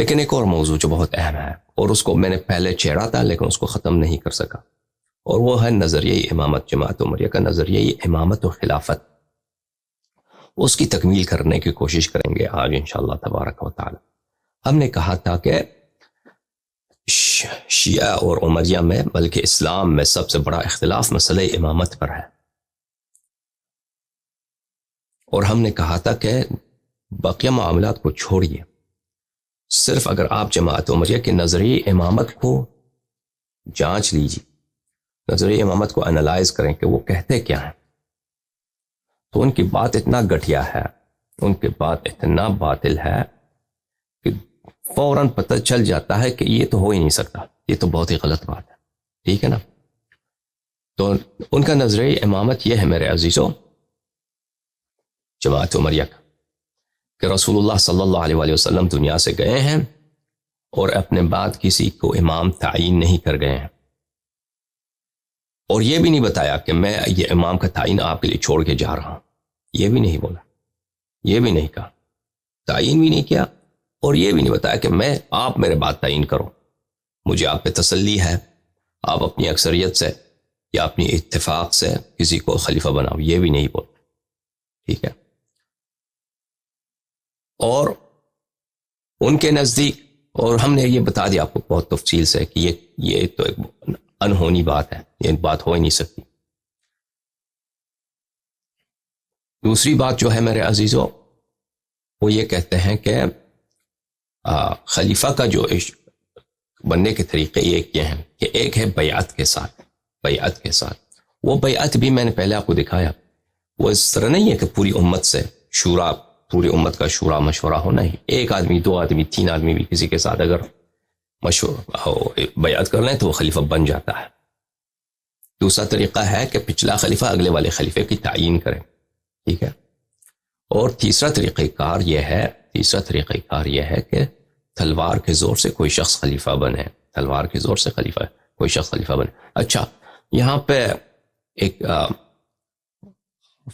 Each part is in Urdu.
لیکن ایک اور موضوع جو بہت اہم ہے، اور اس کو میں نے پہلے چھیڑا تھا لیکن اس کو ختم نہیں کر سکا، اور وہ ہے نظریہ امامت، جماعت عمریہ کا نظریہ امامت و خلافت۔ اس کی تکمیل کرنے کی کوشش کریں گے آج انشاءاللہ تبارک و تعالی۔ ہم نے کہا تھا کہ شیعہ اور عمریہ میں، بلکہ اسلام میں سب سے بڑا اختلاف مسئلہ امامت پر ہے، اور ہم نے کہا تھا کہ باقی معاملات کو چھوڑیے، صرف اگر آپ جماعت عمریہ کے نظریہ امامت کو جانچ لیجیے، نظریہ امامت کو انالائز کریں کہ وہ کہتے کیا ہیں، تو ان کی بات اتنا گھٹیا ہے، ان کی بات اتنا باطل ہے کہ فوراً پتہ چل جاتا ہے کہ یہ تو ہو ہی نہیں سکتا، یہ تو بہت ہی غلط بات ہے، ٹھیک ہے نا۔ تو ان کا نظریہ امامت یہ ہے میرے عزیزوں، جماعت عمریہ کا، کہ رسول اللہ صلی اللہ علیہ وسلم دنیا سے گئے ہیں اور اپنے بعد کسی کو امام تعین نہیں کر گئے ہیں، اور یہ بھی نہیں بتایا کہ میں یہ امام کا تعین آپ کے لیے چھوڑ کے جا رہا ہوں، یہ بھی نہیں بولا، یہ بھی نہیں کہا، تعین بھی نہیں کیا، اور یہ بھی نہیں بتایا کہ آپ میرے بعد تعین کرو، مجھے آپ پہ تسلی ہے، آپ اپنی اکثریت سے یا اپنی اتفاق سے کسی کو خلیفہ بناؤ، یہ بھی نہیں بولا، ٹھیک ہے۔ اور ان کے نزدیک، اور ہم نے یہ بتا دیا آپ کو بہت تفصیل سے کہ یہ تو ایک انہونی بات ہے، یہ بات ہو ہی نہیں سکتی۔ دوسری بات جو ہے میرے عزیزوں، وہ یہ کہتے ہیں کہ خلیفہ کا جو بننے کے طریقے یہ ہیں کہ ایک ہے بیعت کے ساتھ، بیعت کے ساتھ، وہ بیعت بھی میں نے پہلے آپ کو دکھایا، وہ اس طرح نہیں ہے کہ پوری امت سے شورا، پوری امت کا شورا مشورہ ہونا ہی، ایک آدمی، دو آدمی، تین آدمی بھی کسی کے ساتھ اگر بیعت کر لیں تو وہ خلیفہ بن جاتا ہے۔ دوسرا طریقہ ہے کہ پچھلا خلیفہ اگلے والے خلیفے کی تعیین کرے، ٹھیک ہے۔ اور تیسرا طریقہ کار یہ ہے کہ تلوار کے زور سے کوئی شخص خلیفہ بنے، تلوار کے زور سے کوئی شخص خلیفہ بنے۔ اچھا، یہاں پہ ایک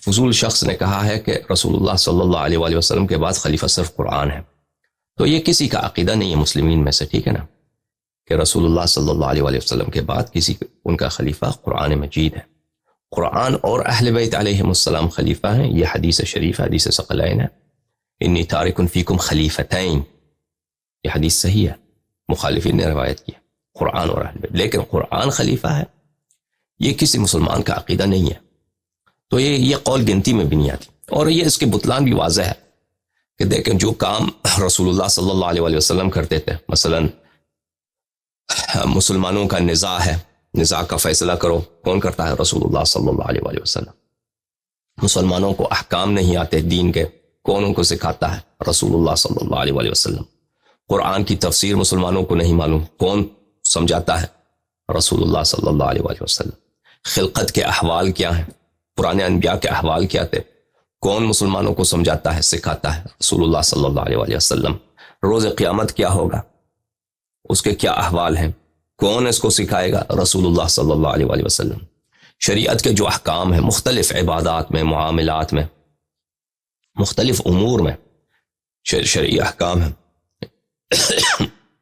فضول شخص نے کہا ہے کہ رسول اللہ صلی اللہ علیہ وآلہ وسلم کے بعد خلیفہ صرف قرآن ہے، تو یہ کسی کا عقیدہ نہیں ہے مسلمین میں سے، ٹھیک ہے نا، کہ رسول اللہ صلی اللہ علیہ وآلہ وسلم کے بعد ان کا خلیفہ قرآن مجید ہے، قرآن اور اہل بیت علیہم السلام خلیفہ ہیں، یہ حدیث شریف، حدیث ثقلین ہے، انی تارک فیکم خلیفتین، یہ حدیث صحیح ہے، مخالفین نے روایت کی، قرآن اور اہل بیت، لیکن قرآن خلیفہ ہے، یہ کسی مسلمان کا عقیدہ نہیں ہے، تو یہ قول گنتی میں بھی نہیں آتی۔ اور یہ اس کے بطلان بھی واضح ہے کہ دیکھیں جو کام رسول اللہ صلی اللہ علیہ وآلہ وسلم کرتے تھے، مثلا مسلمانوں کا نزاع ہے، نزاع کا فیصلہ کرو، کون کرتا ہے؟ رسول اللہ صلی اللہ علیہ وآلہ وسلم۔ مسلمانوں کو احکام نہیں آتے دین کے، کون ان کو سکھاتا ہے؟ رسول اللہ صلی اللہ علیہ وآلہ وسلم۔ قرآن کی تفسیر مسلمانوں کو نہیں معلوم، کون سمجھاتا ہے؟ رسول اللہ صلی اللہ علیہ وآلہ وسلم۔ خلقت کے احوال کیا ہیں، پرانے انبیاء کے احوال کیا تھے، کون مسلمانوں کو سمجھاتا ہے، سکھاتا ہے؟ رسول اللہ صلی اللہ علیہ وآلہ وسلم۔ روز قیامت کیا ہوگا، اس کے کیا احوال ہیں، کون اس کو سکھائے گا؟ رسول اللہ صلی اللہ علیہ وآلہ وسلم۔ شریعت کے جو احکام ہیں، مختلف عبادات میں، معاملات میں، مختلف امور میں شرعی احکام ہیں،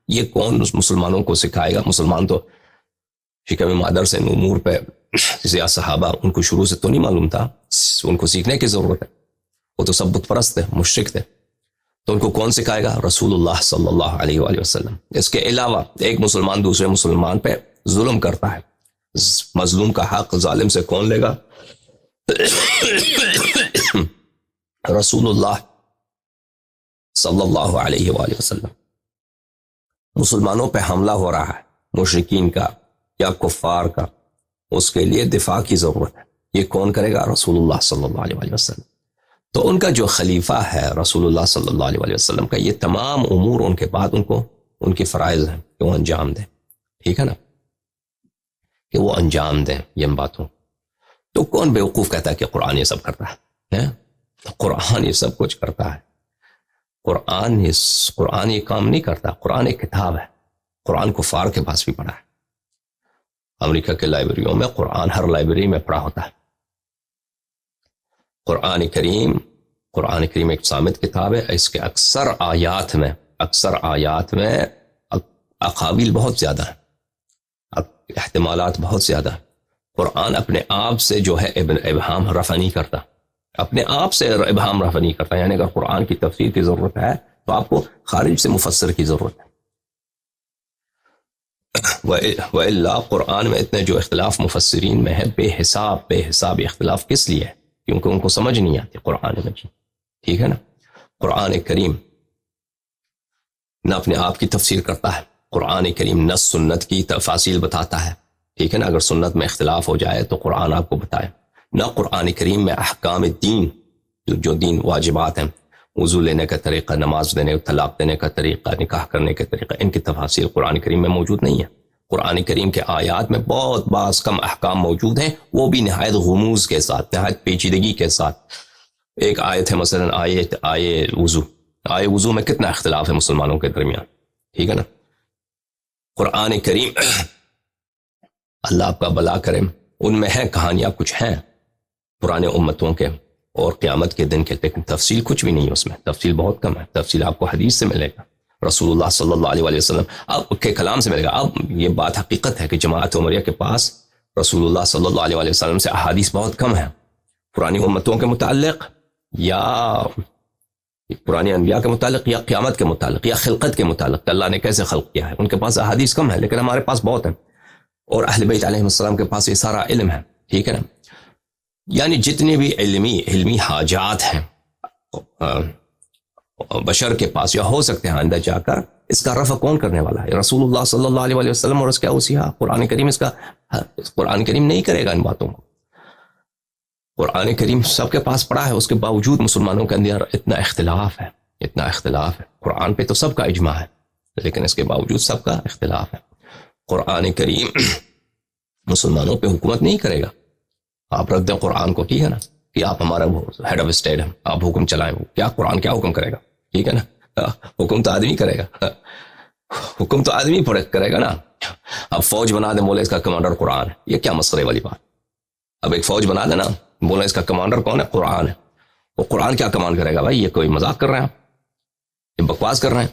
یہ کون مسلمانوں کو سکھائے گا؟ مسلمان تو شکم مادر سے امور پہ، جیسے صحابہ، ان کو شروع سے تو نہیں معلوم تھا، ان کو سیکھنے کی ضرورت ہے، وہ تو سب بت پرست تھے، مشرک تھے، تو ان کو کون سکھائے گا؟ رسول اللہ صلی اللہ علیہ وآلہ وسلم۔ اس کے علاوہ ایک مسلمان دوسرے مسلمان پہ ظلم کرتا ہے، مظلوم کا حق ظالم سے کون لے گا؟ رسول اللہ صلی اللہ علیہ وآلہ وسلم۔ مسلمانوں پہ حملہ ہو رہا ہے، مشرکین کا یا کفار کا، اس کے لیے دفاع کی ضرورت ہے، یہ کون کرے گا؟ رسول اللہ صلی اللہ علیہ وآلہ وسلم۔ تو ان کا جو خلیفہ ہے رسول اللہ صلی اللہ علیہ وآلہ وسلم کا، یہ تمام امور ان کے بعد ان کے فرائض ہیں کہ وہ انجام دیں، ٹھیک ہے نا، کہ وہ انجام دیں یہ باتوں۔ تو کون بیوقوف کہتا ہے کہ قرآن یہ سب کرتا ہے؟ قرآن یہ سب کچھ کرتا ہے، قرآن یہ کام نہیں کرتا، قرآن ایک کتاب ہے، قرآن کفار کے پاس بھی پڑھا ہے، امریکہ کے لائبریریوں میں قرآن ہر لائبریری میں پڑھا ہوتا ہے۔ قرآن کریم ایک صامت کتاب ہے، اس کے اکثر اکثر آیات میں اقاویل بہت زیادہ ہیں، احتمالات بہت زیادہ ہیں۔ قرآن اپنے آپ سے جو ہے ابہام رفع نہیں کرتا، اپنے آپ سے ابہام رفع نہیں کرتا، یعنی اگر قرآن کی تفسیر کی ضرورت ہے تو آپ کو خارج سے مفسر کی ضرورت ہے۔ وَإِلَّا قرآن میں اتنے جو اختلاف مفسرین میں ہے بے حساب اختلاف کس لیے ہے؟ کیونکہ ان کو سمجھ نہیں آتی قرآن مجید، ٹھیک ہے نا۔ قرآن کریم نہ اپنے آپ کی تفسیر کرتا ہے، قرآن کریم نہ سنت کی تفاصیل بتاتا ہے، ٹھیک ہے نا۔ اگر سنت میں اختلاف ہو جائے تو قرآن آپ کو بتائے، نہ قرآن کریم میں احکام دین جو دین واجبات ہیں، وضو لینے کا طریقہ، نماز دینے، طلاق دینے کا طریقہ، نکاح کرنے کا طریقہ، ان کی تفاصیل قرآن کریم میں موجود نہیں ہے۔ قرآن کریم کے آیات میں بہت بعض کم احکام موجود ہیں، وہ بھی نہایت غموض کے ساتھ، نہایت پیچیدگی کے ساتھ۔ ایک آیت ہے مثلا آیے وضو میں کتنا اختلاف ہے مسلمانوں کے درمیان، ٹھیک ہے نا۔ قرآن کریم اللہ آپ کا بلا کرے، ان میں ہے کہانیاں کچھ ہیں پرانے امتوں کے اور قیامت کے دن کے، لیکن تفصیل کچھ بھی نہیں ہے اس میں، تفصیل بہت کم ہے۔ تفصیل آپ کو حدیث سے ملے گا، رسول اللہ صلی اللہ علیہ وسلم اب کے کلام سے ملے گا۔ اب یہ بات حقیقت ہے کہ جماعت عمریہ کے پاس رسول اللہ صلی اللہ علیہ وسلم سے احادیث بہت کم ہیں، پرانی امتوں کے متعلق یا پرانے انبیاء کے متعلق یا قیامت کے متعلق یا خلقت کے متعلق، اللہ نے کیسے خلق کیا ہے، ان کے پاس احادیث کم ہے، لیکن ہمارے پاس بہت ہیں، اور اہل بیت علیہ السلام کے پاس یہ سارا علم ہے، ٹھیک ہے نا۔ یعنی جتنے بھی علمی حاجات ہیں بشر کے پاس، یا ہو سکتے ہیں آئندہ جا کر، اس کا رفع کون کرنے والا ہے؟ رسول اللہ صلی اللہ علیہ وسلم اور اس کے اوصیاء۔ قرآن کریم نہیں کرے گا ان باتوں کو۔ قرآن کریم سب کے پاس پڑا ہے، اس کے باوجود مسلمانوں کے اندر اتنا اختلاف ہے۔ قرآن پہ تو سب کا اجماع ہے، لیکن اس کے باوجود سب کا اختلاف ہے۔ قرآن کریم مسلمانوں پہ حکومت نہیں کرے گا۔ آپ رکھ دیں قرآن کو، ٹھیک ہے نا، کہ آپ ہمارا ہیڈ آف اسٹیٹ ہیں، آپ حکم چلائیں، کیا قرآن کیا حکم کرے گا، ٹھیک ہے نا۔ حکم تو آدمی کرے گا، حکم تو آدمی کرے گا نا۔ اب فوج بنا دیں، بولے اس کا کمانڈر قرآن ہے، یہ کیا مسخرے والی بات۔ اب ایک فوج بنا دینا، بولے اس کا کمانڈر کون ہے؟ قرآن ہے۔ وہ قرآن کیا کمانڈ کرے گا؟ بھائی یہ کوئی مذاق کر رہے ہیں آپ، یہ بکواس کر رہے ہیں۔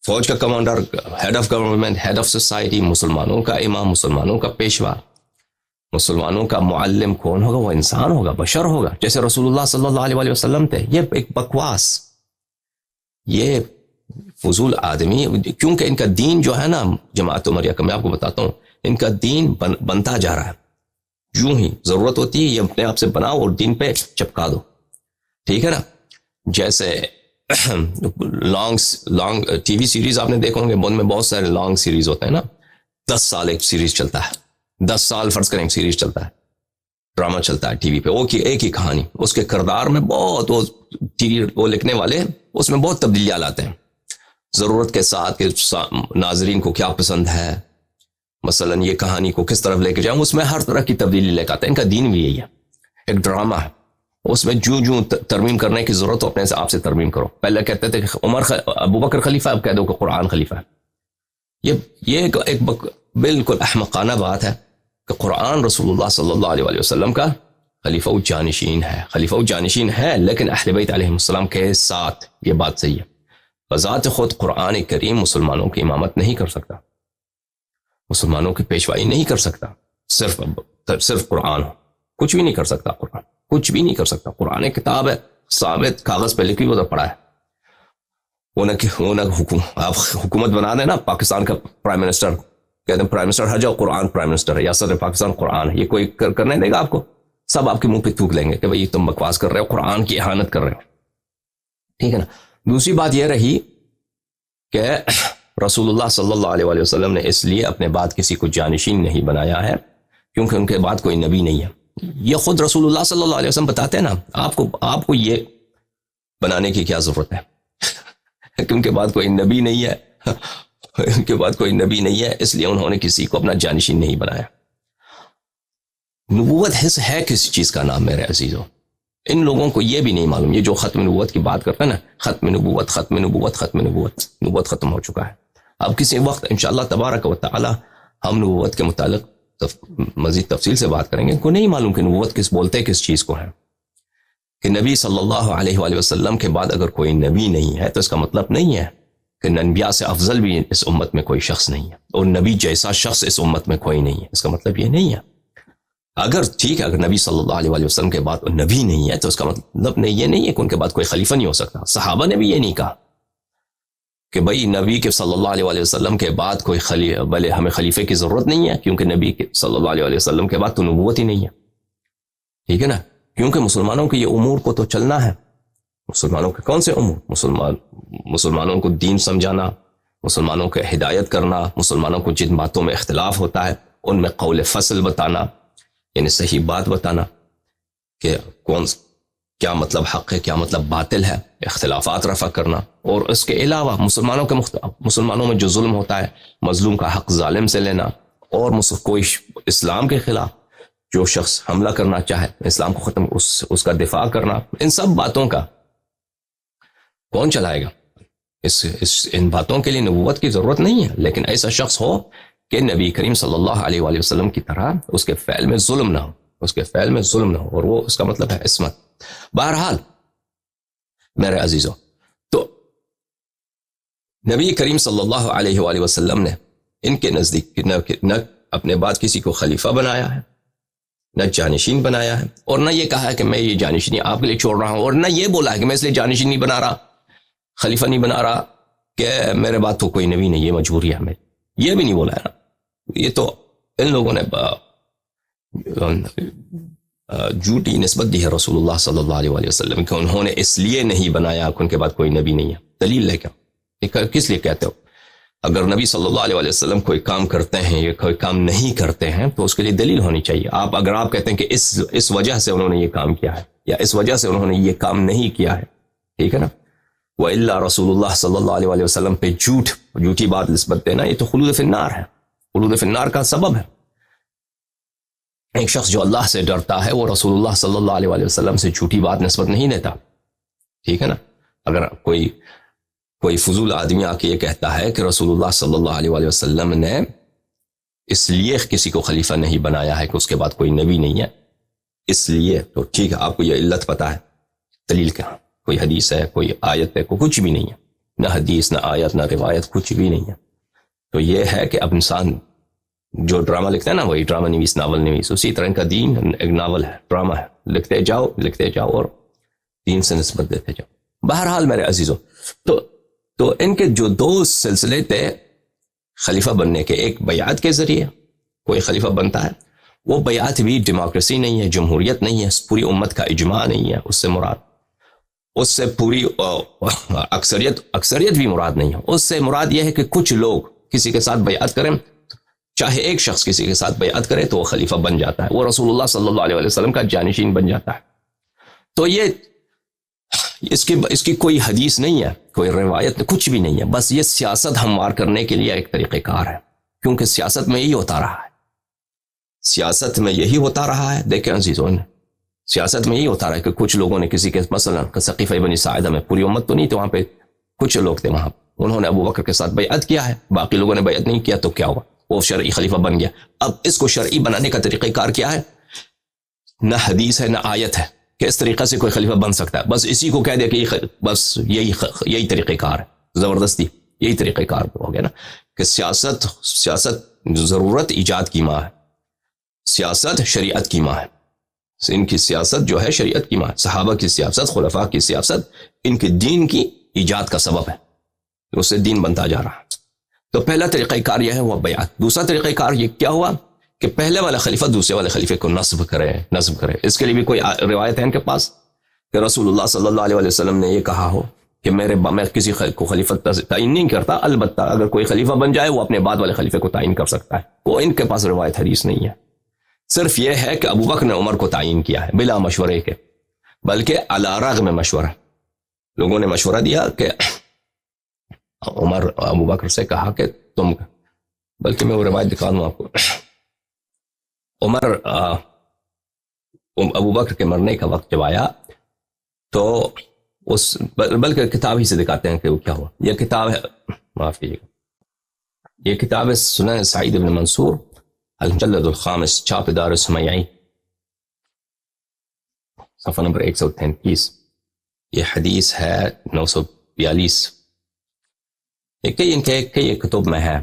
فوج کا commander, head of government, head of society, مسلمانوں کا امام، مسلمانوں کا پیشوا، مسلمانوں کا معلم کون ہوگا؟ وہ انسان ہوگا، بشر ہوگا، جیسے رسول اللہ صلی اللہ علیہ وسلم تھے۔ یہ ایک بکواس، یہ فضول آدمی، کیونکہ ان کا دین جو ہے نا جماعت عمریہ کا، میں آپ کو بتاتا ہوں، ان کا دین بنتا جا رہا ہے، یوں ہی ضرورت ہوتی ہے یہ اپنے آپ سے بناؤ اور دین پہ چپکا دو، ٹھیک ہے نا۔ جیسے لانگ ٹی وی سیریز آپ نے دیکھو گے، ان میں بہت سارے لانگ سیریز ہوتے ہیں نا، 10 سال ایک سیریز چلتا ہے، 10 سال فرض کریں ایک سیریز چلتا ہے، ڈرامہ چلتا ہے ٹی وی پہ، وہ ایک ہی کہانی، اس کے کردار میں بہت، وہ لکھنے والے اس میں بہت تبدیلیاں لاتے ہیں ضرورت کے ساتھ، کہ ناظرین کو کیا پسند ہے، مثلا یہ کہانی کو کس طرف لے کے جائیں، اس میں ہر طرح کی تبدیلی لے کے آتے ہیں۔ ان کا دین بھی یہی ہے، ایک ڈرامہ ہے، اس میں جو ترمیم کرنے کی ضرورت ہو اپنے سے آپ سے ترمیم کرو۔ پہلے کہتے تھے کہ ابو بکر خلیفہ، اب کہہ دو کہ قرآن خلیفہ ہے۔ یہ ایک بالکل احمقانہ بات ہے کہ قرآن رسول اللہ صلی اللہ علیہ وسلم کا خلیفہ جانشین ہے، خلیفہ جانشین ہے، لیکن اہل بیت علیہ السلام کے ساتھ یہ بات صحیح ہے۔ بذات خود قرآن کریم مسلمانوں کی امامت نہیں کر سکتا، مسلمانوں کی پیشوائی نہیں کر سکتا، صرف قرآن ہو، کچھ بھی نہیں کر سکتا، قرآن کچھ بھی نہیں کر سکتا۔ قرآن کتاب ہے، ثابت کاغذ پہ لکھی ہوئی پڑا ہے، آپ حکومت بنا دیں نا، پاکستان کا پرائم منسٹر کہتے ہیں پرائم منسٹر ہر جاؤ قرآن پرائم منسٹر ہے، یا صدر پاکستان قرآن ہے، یہ کوئی کرنے دے گا آپ کو؟ سب آپ کے منہ پہ تھوک لیں گے کہ بھئی تم بکواس کر رہے ہو، قرآن کی اہانت کر رہے ہو، ٹھیک ہے نا۔ دوسری بات یہ رہی کہ رسول اللہ صلی اللہ علیہ وسلم نے اس لیے اپنے بعد کسی کو جانشین نہیں بنایا ہے کیونکہ ان کے بعد کوئی نبی نہیں ہے۔ یہ خود رسول اللہ صلی اللہ علیہ وسلم بتاتے ہیں نا، آپ کو یہ بنانے کی کیا ضرورت ہے کہ ان کے بعد کوئی نبی نہیں ہے، ان کے بعد کوئی نبی نہیں ہے، اس لیے انہوں نے کسی کو اپنا جانشین نہیں بنایا۔ نبوت ہے کس چیز کا نام میرے عزیزوں؟ ان لوگوں کو یہ بھی نہیں معلوم، یہ جو ختم نبوت کی بات کرتا ہے نا، ختم نبوت ختم نبوت ختم نبوت، نبوت ختم ہو چکا ہے۔ اب کسی وقت انشاءاللہ تبارک و تعالی ہم نبوت کے متعلق مزید تفصیل سے بات کریں گے۔ ان کو نہیں معلوم کہ نبوت کس بولتے کس چیز کو ہے، کہ نبی صلی اللہ علیہ وآلہ وسلم کے بعد اگر کوئی نبی نہیں ہے تو اس کا مطلب نہیں ہے کہ انبیاء سے افضل بھی اس امت میں کوئی شخص نہیں ہے اور نبی جیسا شخص اس امت میں کوئی نہیں ہے. اس کا مطلب یہ نہیں ہے. اگر ٹھیک ہے، اگر نبی صلی اللہ علیہ وآلہ وسلم کے بعد نبی نہیں ہے تو اس کا مطلب یہ نہیں ہے کہ ان کے بعد کوئی خلیفہ نہیں ہو سکتا. صحابہ نے بھی یہ نہیں کہا کہ بھئی نبی کے صلی اللہ علیہ وآلہ وسلم کے بعد کوئی خلیفہ، بلے ہمیں خلیفے کی ضرورت نہیں ہے کیونکہ نبی کے صلی اللہ علیہ وآلہ وسلم کے بعد تو نبوت ہی نہیں ہے. ٹھیک ہے نا، کیونکہ مسلمانوں کے یہ امور کو تو چلنا ہے. مسلمانوں کے کون سے امور؟ مسلمانوں کو دین سمجھانا، مسلمانوں کو ہدایت کرنا، مسلمانوں کو جن باتوں میں اختلاف ہوتا ہے ان میں قول فصل بتانا، یعنی صحیح بات بتانا کہ کیا مطلب حق ہے، کیا مطلب باطل ہے، اختلافات رفع کرنا. اور اس کے علاوہ مسلمانوں میں جو ظلم ہوتا ہے، مظلوم کا حق ظالم سے لینا، اور کوئی اسلام کے خلاف جو شخص حملہ کرنا چاہے، اسلام کو ختم اس کا دفاع کرنا، ان سب باتوں کا کون چلائے گا؟ ان باتوں کے لیے نبوت کی ضرورت نہیں ہے. لیکن ایسا شخص ہو کہ نبی کریم صلی اللہ علیہ وآلہ وسلم کی طرح اس کے فعل میں ظلم نہ ہو، اس کے فعل میں ظلم نہ ہو، اور وہ اس کا مطلب ہے عصمت. بہرحال میرے عزیزوں، تو نبی کریم صلی اللہ علیہ وآلہ وسلم نے ان کے نزدیک نہ اپنے بعد کسی کو خلیفہ بنایا ہے، نہ جانشین بنایا ہے، اور نہ یہ کہا ہے کہ میں یہ جانشینی آپ کے لیے چھوڑ رہا ہوں، اور نہ یہ بولا ہے کہ میں اس لیے جانشین نہیں بنا رہا، خلیفہ نہیں بنا رہا کہ میرے بعد تو کوئی نبی نہیں، یہ مجبوری ہے ہمیں. یہ بھی نہیں بولا ہے نا. یہ تو ان لوگوں نے جھوٹی نسبت دی ہے رسول اللہ صلی اللہ علیہ وآلہ وسلم کہ انہوں نے اس لیے نہیں بنایا کہ ان کے بعد کوئی نبی نہیں ہے. دلیل لے کیا؟ کس لیے کہتے ہو؟ اگر نبی صلی اللہ علیہ وآلہ وسلم کوئی کام کرتے ہیں یا کوئی کام نہیں کرتے ہیں تو اس کے لیے دلیل ہونی چاہیے. اگر آپ کہتے ہیں کہ اس وجہ سے انہوں نے یہ کام کیا ہے یا اس وجہ سے انہوں نے یہ کام نہیں کیا ہے، ٹھیک ہے نا. وَإِلَّا رسول اللہ صلی اللہ علیہ وآلہ وسلم پہ جھوٹی بات نسبت دینا، یہ تو خلود فی النار ہے، خلود فی النار کا سبب ہے. ایک شخص جو اللہ سے ڈرتا ہے وہ رسول اللہ صلی اللہ علیہ وآلہ وسلم سے جھوٹی بات نسبت نہیں دیتا. ٹھیک ہے نا. اگر کوئی فضول آدمی آ کے یہ کہتا ہے کہ رسول اللہ صلی اللہ علیہ وآلہ وسلم نے اس لیے کسی کو خلیفہ نہیں بنایا ہے کہ اس کے بعد کوئی نبی نہیں ہے، اس لیے، تو ٹھیک ہے، آپ کو یہ علت پتا ہے، دلیل کیا؟ کوئی حدیث ہے، کوئی آیت ہے، کچھ بھی نہیں ہے. نہ حدیث، نہ آیت، نہ روایت، کچھ بھی نہیں ہے. تو یہ ہے کہ اب انسان جو ڈرامہ لکھتا ہے نا، وہی ڈرامہ نویس، ناول نویس، اسی طرح ان کا دین ایک ناول ہے، ڈرامہ ہے، لکھتے جاؤ اور دین سے نسبت دیتے جاؤ. بہرحال میرے عزیزوں، تو ان کے جو دو سلسلے تھے خلیفہ بننے کے، ایک بیعت کے ذریعے کوئی خلیفہ بنتا ہے، وہ بیعت بھی ڈیموکریسی نہیں ہے، جمہوریت نہیں ہے، پوری امت کا اجماع نہیں ہے اس سے مراد، اس سے پوری اکثریت بھی مراد نہیں ہے. اس سے مراد یہ ہے کہ کچھ لوگ کسی کے ساتھ بیعت کریں، چاہے ایک شخص کسی کے ساتھ بیعت کرے تو وہ خلیفہ بن جاتا ہے، وہ رسول اللہ صلی اللہ علیہ وسلم کا جانشین بن جاتا ہے. تو یہ اس کی کوئی حدیث نہیں ہے، کوئی روایت، کچھ بھی نہیں ہے. بس یہ سیاست ہموار کرنے کے لیے ایک طریقہ کار ہے، کیونکہ سیاست میں یہی ہوتا رہا ہے. سیاست میں یہی ہوتا رہا ہے. دیکھیں عزیزوں، سیاست میں یہی ہوتا رہا ہے کہ کچھ لوگوں نے کسی کے، مثلا سقیفہ بنی ساعدہ میں پوری امت تو نہیں تھی، وہاں پہ کچھ لوگ تھے، وہاں انہوں نے ابو بکر کے ساتھ بیعت کیا ہے، باقی لوگوں نے بیعت نہیں کیا، تو کیا ہوا؟ وہ شرعی خلیفہ بن گیا. اب اس کو شرعی بنانے کا طریقہ کار کیا ہے؟ نہ حدیث ہے، نہ آیت ہے کہ اس طریقہ سے کوئی خلیفہ بن سکتا ہے. بس اسی کو کہہ دیا کہ بس یہی طریقہ کار ہے، زبردستی یہی طریقہ کار ہو گیا نا. کہ سیاست ضرورت ایجاد کی ماں ہے، سیاست شریعت کی ماں ہے. ان کی سیاست جو ہے شریعت کی ماں ہے. صحابہ کی سیاست، خلفاء کی سیاست ان کے دین کی ایجاد کا سبب ہے، اس سے دین بنتا جا رہا ہے. تو پہلا طریقہ کار یہ ہے وہ بیعت. دوسرا طریقہ کار یہ کیا ہوا کہ پہلے والا خلیفہ دوسرے والے خلیفے کو نصب کرے. اس کے لیے بھی کوئی روایت ہے ان کے پاس کہ رسول اللہ صلی اللہ علیہ وسلم نے یہ کہا ہو کہ میں کسی کو خلیفہ تعین نہیں کرتا، البتہ اگر کوئی خلیفہ بن جائے وہ اپنے بعد والے خلیفے کو تعین کر سکتا ہے. وہ ان کے پاس روایت حدیث نہیں ہے. صرف یہ ہے کہ ابو بکر نے عمر کو تعین کیا ہے بلا مشورے کے، بلکہ علی رغم مشورہ. لوگوں نے مشورہ دیا کہ عمر ابو بکر سے کہا کہ تم، بلکہ میں وہ روایت دکھا دوں آپ کو. عمر ابو بکر کے مرنے کا وقت جب آیا تو بلکہ کتاب ہی سے دکھاتے ہیں کہ وہ کیا ہوا. یہ کتاب ہے، معاف کیجیے گا، یہ کتاب ہے سنن سعید بن منصور المجلد الخامس، چھاپ دار سمیعی، صفحہ نمبر 133. یہ حدیث ہے 942. کئی کتب میں ہے.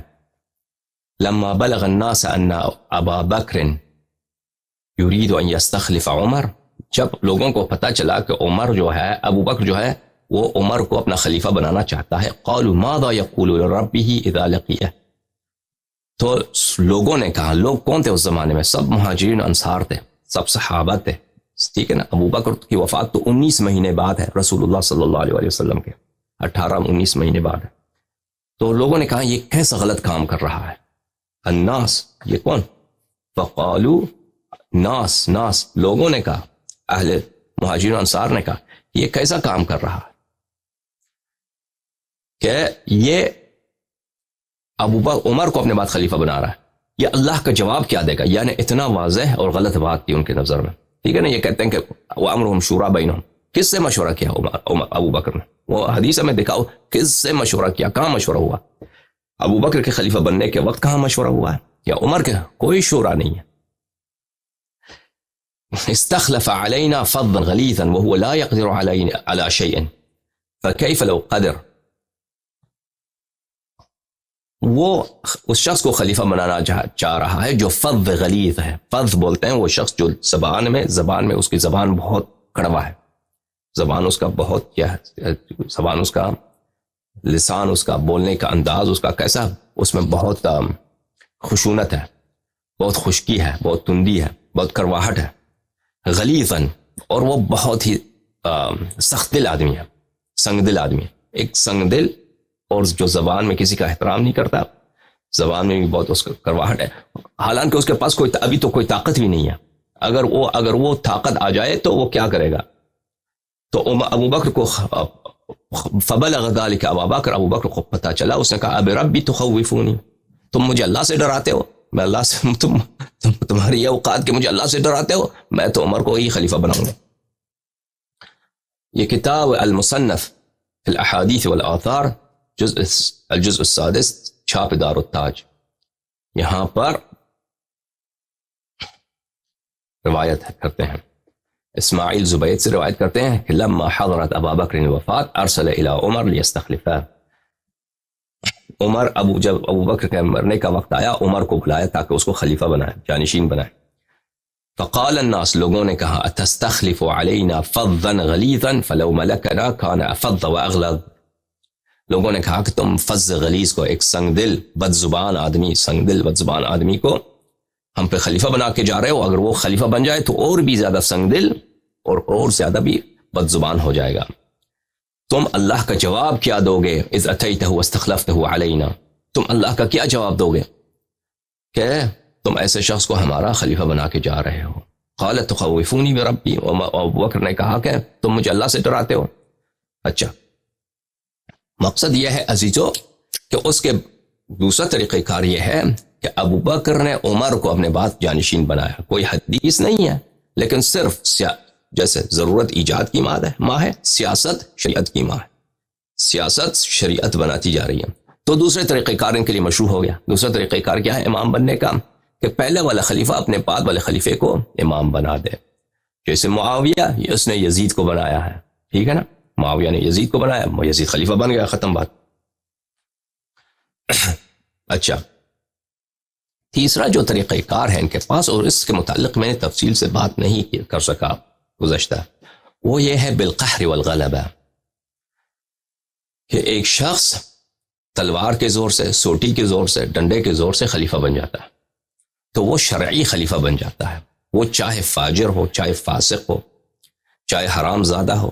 لما بلغ الناس ان ابا بکر یرید ان یستخلف عمر، جب لوگوں کو پتہ چلا کہ عمر جو ہے، ابو بکر جو ہے، وہ عمر کو اپنا خلیفہ بنانا چاہتا ہے. قالوا ماذا يقول لربه اذا لقيه، تو لوگوں نے کہا، لوگ کون تھے اس زمانے میں؟ سب مہاجرین انصار تھے، سب صحابہ تھے، ٹھیک ہے نا. ابو بکر کی وفات تو 19 مہینے بعد ہے رسول اللہ صلی اللہ علیہ وسلم کے، 18-19 مہینے بعد ہے. تو لوگوں نے کہا یہ کیسا غلط کام کر رہا ہے. الناس، یہ کون؟ فقالو، ناس لوگوں نے کہا، اہل مہاجرین انصار نے کہا یہ کیسا کام کر رہا ہے کہ یہ ابو بکر عمر کو اپنے بعد خلیفہ بنا رہا ہے. یہ اللہ کا جواب کیا دے گا؟ یعنی اتنا واضح اور غلط بات تھی ان کے نظر میں، ٹھیک ہے نا. یہ کہتے ہیں کہ وَأَمْرُهُمْ شُورَىٰ بَيْنَهُمْ، کس سے مشورہ کیا ابو بکر نے؟ وہ حدیث میں دکھاؤ کس سے مشورہ کیا، کہاں مشورہ ہوا؟ ابو بکر کے خلیفہ بننے کے وقت کہاں مشورہ ہوا ہے؟ یا عمر کے؟ کوئی شورا نہیں ہے. استخلف علينا فظا غليظا وهو لا يقدر على شيء فكيف لو قدر. وہ اس شخص کو خلیفہ بنانا چاہ رہا ہے جو فظ غلیظ ہے. فظ بولتے ہیں وہ شخص جو زبان میں اس کی زبان بہت کڑوا ہے، زبان اس کا بہت کیا ہے، زبان اس کا، لسان اس کا، بولنے کا انداز اس کا کیسا، اس میں بہت خشونت ہے، بہت خشکی ہے، بہت تندی ہے، بہت کرواہٹ ہے. غلیظاً، اور وہ بہت ہی سخت دل آدمی ہے، سنگ دل آدمی ہے. ایک سنگ دل اور جو زبان میں کسی کا احترام نہیں کرتا، زبان میں بھی بہت اس کا کرواہٹ ہے. حالانکہ اس کے پاس ابھی تو کوئی طاقت بھی نہیں ہے. اگر وہ طاقت آ جائے تو وہ کیا کرے گا؟ تو ابو بکر کو فبلغ ذلك ابو بکر کو پتہ چلا، اس نے کہا اب ربی تخوفونی، تم مجھے اللہ سے ڈراتے ہو، میں اللہ سے، تمہاری یہ اوقات کہ مجھے اللہ سے ڈراتے ہو، میں تو عمر کو ہی خلیفہ بناؤں گا. یہ کتاب المصنف فی الاحادیث والآثار، الجزء السادس، چھاپ دار التاج، یہاں پر روایت کرتے ہیں، اسماعیل زبید سے روایت کرتے ہیں کہ لما حضرت ابا بکر الوفات ارسل الى عمر لیستخلفہ، جب ابو بکر کے مرنے کا وقت آیا، عمر کو بلایا تاکہ اس کو خلیفہ بنائے، جانشین بنائے. فقال الناس، لوگوں نے کہا اتستخلف علینا فظا غلیظا فلو ملکنا کان افظ واغلظ. لوگوں نے کہا کہ تم فظ غلیظ کو، ایک سنگ دل بد زبان آدمی کو ہم پہ خلیفہ بنا کے جا رہے ہو، اگر وہ خلیفہ بن جائے تو اور بھی زیادہ سنگ دل اور زیادہ بھی بد زبان ہو جائے گا. تم اللہ کا جواب کیا دو گے؟ اذ اتیتہ واستخلفتہ علینا، تم اللہ کا کیا جواب دو گے کہ تم ایسے شخص کو ہمارا خلیفہ بنا کے جا رہے ہو؟ قال تخوفونی بربی، ابو بکر نے کہا کہ تم مجھے اللہ سے ڈراتے ہو. اچھا، مقصد یہ ہے عزیزو کہ اس کے دوسرا طریقہ کار یہ ہے کہ ابو بکر نے عمر کو اپنے بعد جانشین بنایا. کوئی حدیث نہیں ہے، لیکن صرف جیسے ضرورت ایجاد کی ماں ہے، سیاست شریعت کی ماں ہے، سیاست شریعت بناتی جا رہی ہے. تو دوسرے طریقہ کار ان کے لیے مشروع ہو گیا. دوسرا طریقہ کار کیا ہے امام بننے کا؟ کہ پہلے والا خلیفہ اپنے بعد والے خلیفے کو امام بنا دے. جیسے معاویہ، اس نے یزید کو بنایا ہے، ٹھیک ہے نا، معاویہ نے یزید کو بنایا، یزید خلیفہ بن گیا، ختم بات. اچھا، تیسرا جو طریقہ کار ہے ان کے پاس، اور اس کے متعلق میں نے تفصیل سے بات نہیں کر سکا گزشتہ، وہ یہ ہے بالقہر والغلبہ، کہ ایک شخص تلوار کے زور سے، سوٹی کے زور سے، ڈنڈے کے زور سے خلیفہ بن جاتا ہے، تو وہ شرعی خلیفہ بن جاتا ہے. وہ چاہے فاجر ہو، چاہے فاسق ہو، چاہے حرام زادہ ہو،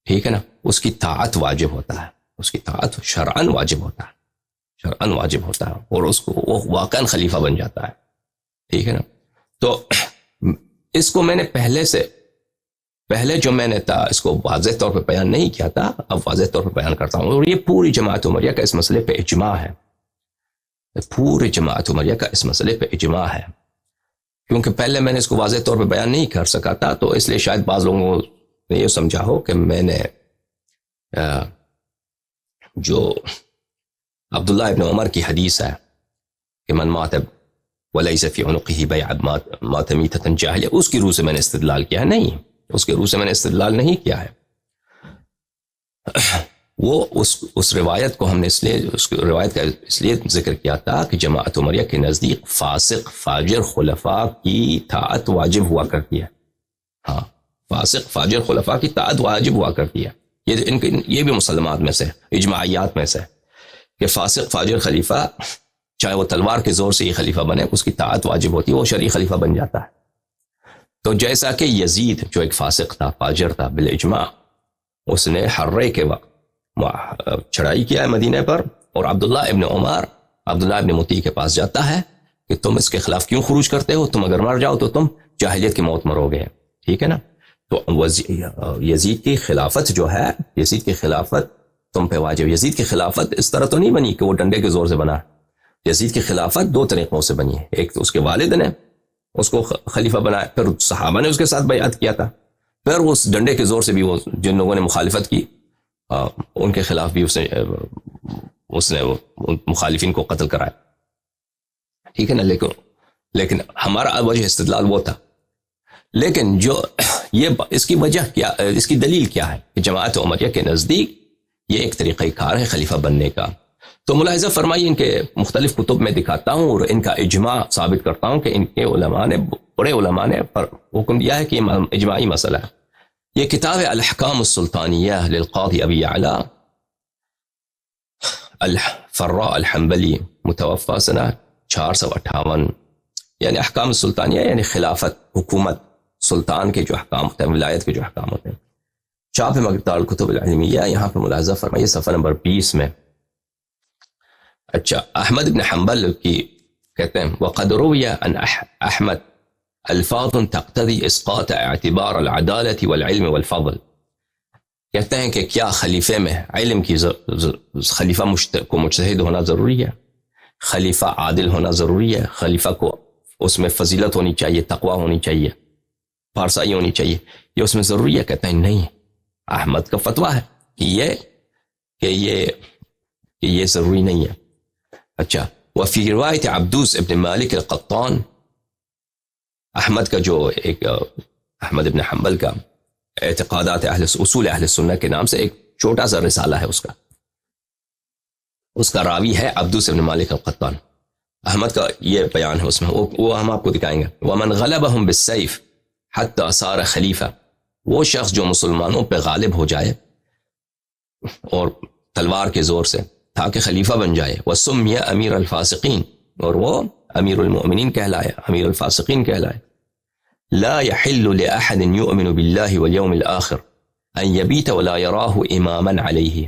ٹھیک ہے نا، اس کی طاعت واجب ہوتا ہے، اس کی طاعت شرعاً واجب ہوتا ہے، شرعاً واجب ہوتا ہے، اور اس کو وہ واقعاً خلیفہ بن جاتا ہے، ٹھیک ہے نا. تو اس کو میں نے پہلے جو میں نے تھا اس کو واضح طور پہ بیان نہیں کیا تھا، اب واضح طور پہ بیان کرتا ہوں. اور یہ پوری جماعت عمریہ کا اس مسئلے پہ اجماع ہے، پوری جماعت عمریہ کا اس مسئلے پہ اجماع ہے. کیونکہ پہلے میں نے اس کو واضح طور پہ بیان نہیں کر سکا تھا، تو اس لیے شاید بعض لوگوں نے یہ سمجھا ہو کہ میں نے جو عبداللہ ابن عمر کی حدیث ہے کہ من مات وَلَيْسَ فِي عُنُقِهِ بَيْعَ مَاتَمِيتَةً جَاهِلِيَّةً، اس کی روح سے میں نے استدلال کیا ہے؟ نہیں، اس کی روح سے میں نے استدلال نہیں کیا ہے. وہ اس روایت کو ہم نے اس لیے اس روایت کا اس لیے ذکر کیا تھا کہ جماعت عمریہ کے نزدیک فاسق فاجر خلفاء کی طاعت واجب ہوا کرتی ہے. ہاں، فاسق فاجر خلفاء کی طاعت واجب ہوا کرتی ہے. یہ بھی مسلمات میں سے اجماعیات میں سے کہ فاسق فاجر خلیفہ چاہے وہ تلوار کے زور سے ہی خلیفہ بنے اس کی طاعت واجب ہوتی ہے، وہ شرعی خلیفہ بن جاتا ہے. تو جیسا کہ یزید جو ایک فاسق تھا فاجر تھا بالاجماع، اس نے حرے کے وقت چڑھائی کیا ہے مدینہ پر، اور عبداللہ ابن عمر عبداللہ ابن مطیع کے پاس جاتا ہے کہ تم اس کے خلاف کیوں خروج کرتے ہو؟ تم اگر مر جاؤ تو تم جاہلیت کی موت مرو گے. ٹھیک ہے نا؟ تو یزید کی خلافت جو ہے، یزید کی خلافت تم پہ واجب. یزید کی خلافت اس طرح تو نہیں بنی کہ وہ ڈنڈے کے زور سے بنا. یزید کی خلافت دو طریقوں سے بنی ہے. ایک تو اس کے والد نے اس کو خلیفہ بنایا، پھر صحابہ نے اس کے ساتھ بیعت کیا تھا، پھر اس ڈنڈے کے زور سے بھی وہ جن لوگوں نے مخالفت کی ان کے خلاف بھی اس نے مخالفین کو قتل کرایا. ٹھیک ہے نا؟ لیکن ہمارا وجہ استدلال وہ تھا. لیکن جو یہ اس کی وجہ کیا، اس کی دلیل کیا ہے کہ جماعت عمریہ کے نزدیک یہ ایک طریقہ کار ہے خلیفہ بننے کا. تو ملاحظہ فرمائیے، ان کے مختلف کتب میں دکھاتا ہوں اور ان کا اجماع ثابت کرتا ہوں کہ ان کے علماء نے، بڑے علماء نے حکم دیا ہے کہ یہ اجماعی مسئلہ ہے. یہ کتاب الاحکام السلطانیہ للقاضی ابی اعلی الفراء الحنبلی، متوفى سنہ 458. یعنی احکام السلطانیہ یعنی خلافت، حکومت، سلطان کے جو احکام ہوتے ہیں، ولایت کے جو احکام ہوتے ہیں. چھاپ مقدار الکتب العلمیہ، یہاں پہ ملاحظہ فرمائیے صفحہ نمبر 20 میں. اچھا، احمد بن حنبل کی کہتے ہیں وقد روی عن احمد الفاظ تقتضی اسقاط اعتبار العدالة والعلم والفضل. کہتے ہیں کہ کیا خلیفے میں علم کی خلیفہ کو مجتہد ہونا ضروری ہے، خلیفہ عادل ہونا ضروری ہے، خلیفہ کو اس میں فضیلت ہونی چاہیے، تقوی ہونی چاہیے، پارسائی ہونی چاہیے، یہ اس میں ضروری ہے؟ کہتے ہیں نہیں، احمد کا فتویٰ ہے کہ یہ ضروری نہیں ہے. اچھا، وفی روایت عبدوس ابن مالک القطان، احمد کا جو ایک احمد ابن حنبل کا اعتقادات اصول اہل سنہ کے نام سے ایک چھوٹا سا رسالہ ہے، اس کا راوی ہے عبدوس ابن مالک القطان. احمد کا یہ بیان ہے اس میں، وہ ہم آپ کو دکھائیں گے. ومن غلبهم بالسیف حتی صار خلیفہ، وہ شخص جو مسلمانوں پہ غالب ہو جائے اور تلوار کے زور سے تاکہ خلیفہ بن جائے. وسمی امیر الفاسقین، اور وہ امیر المؤمنین کہلائے، امیر الفاسقین کہلائے. لا يحل لأحد يؤمن بالله واليوم الآخر ان يبيت ولا يراه اماما علیہ،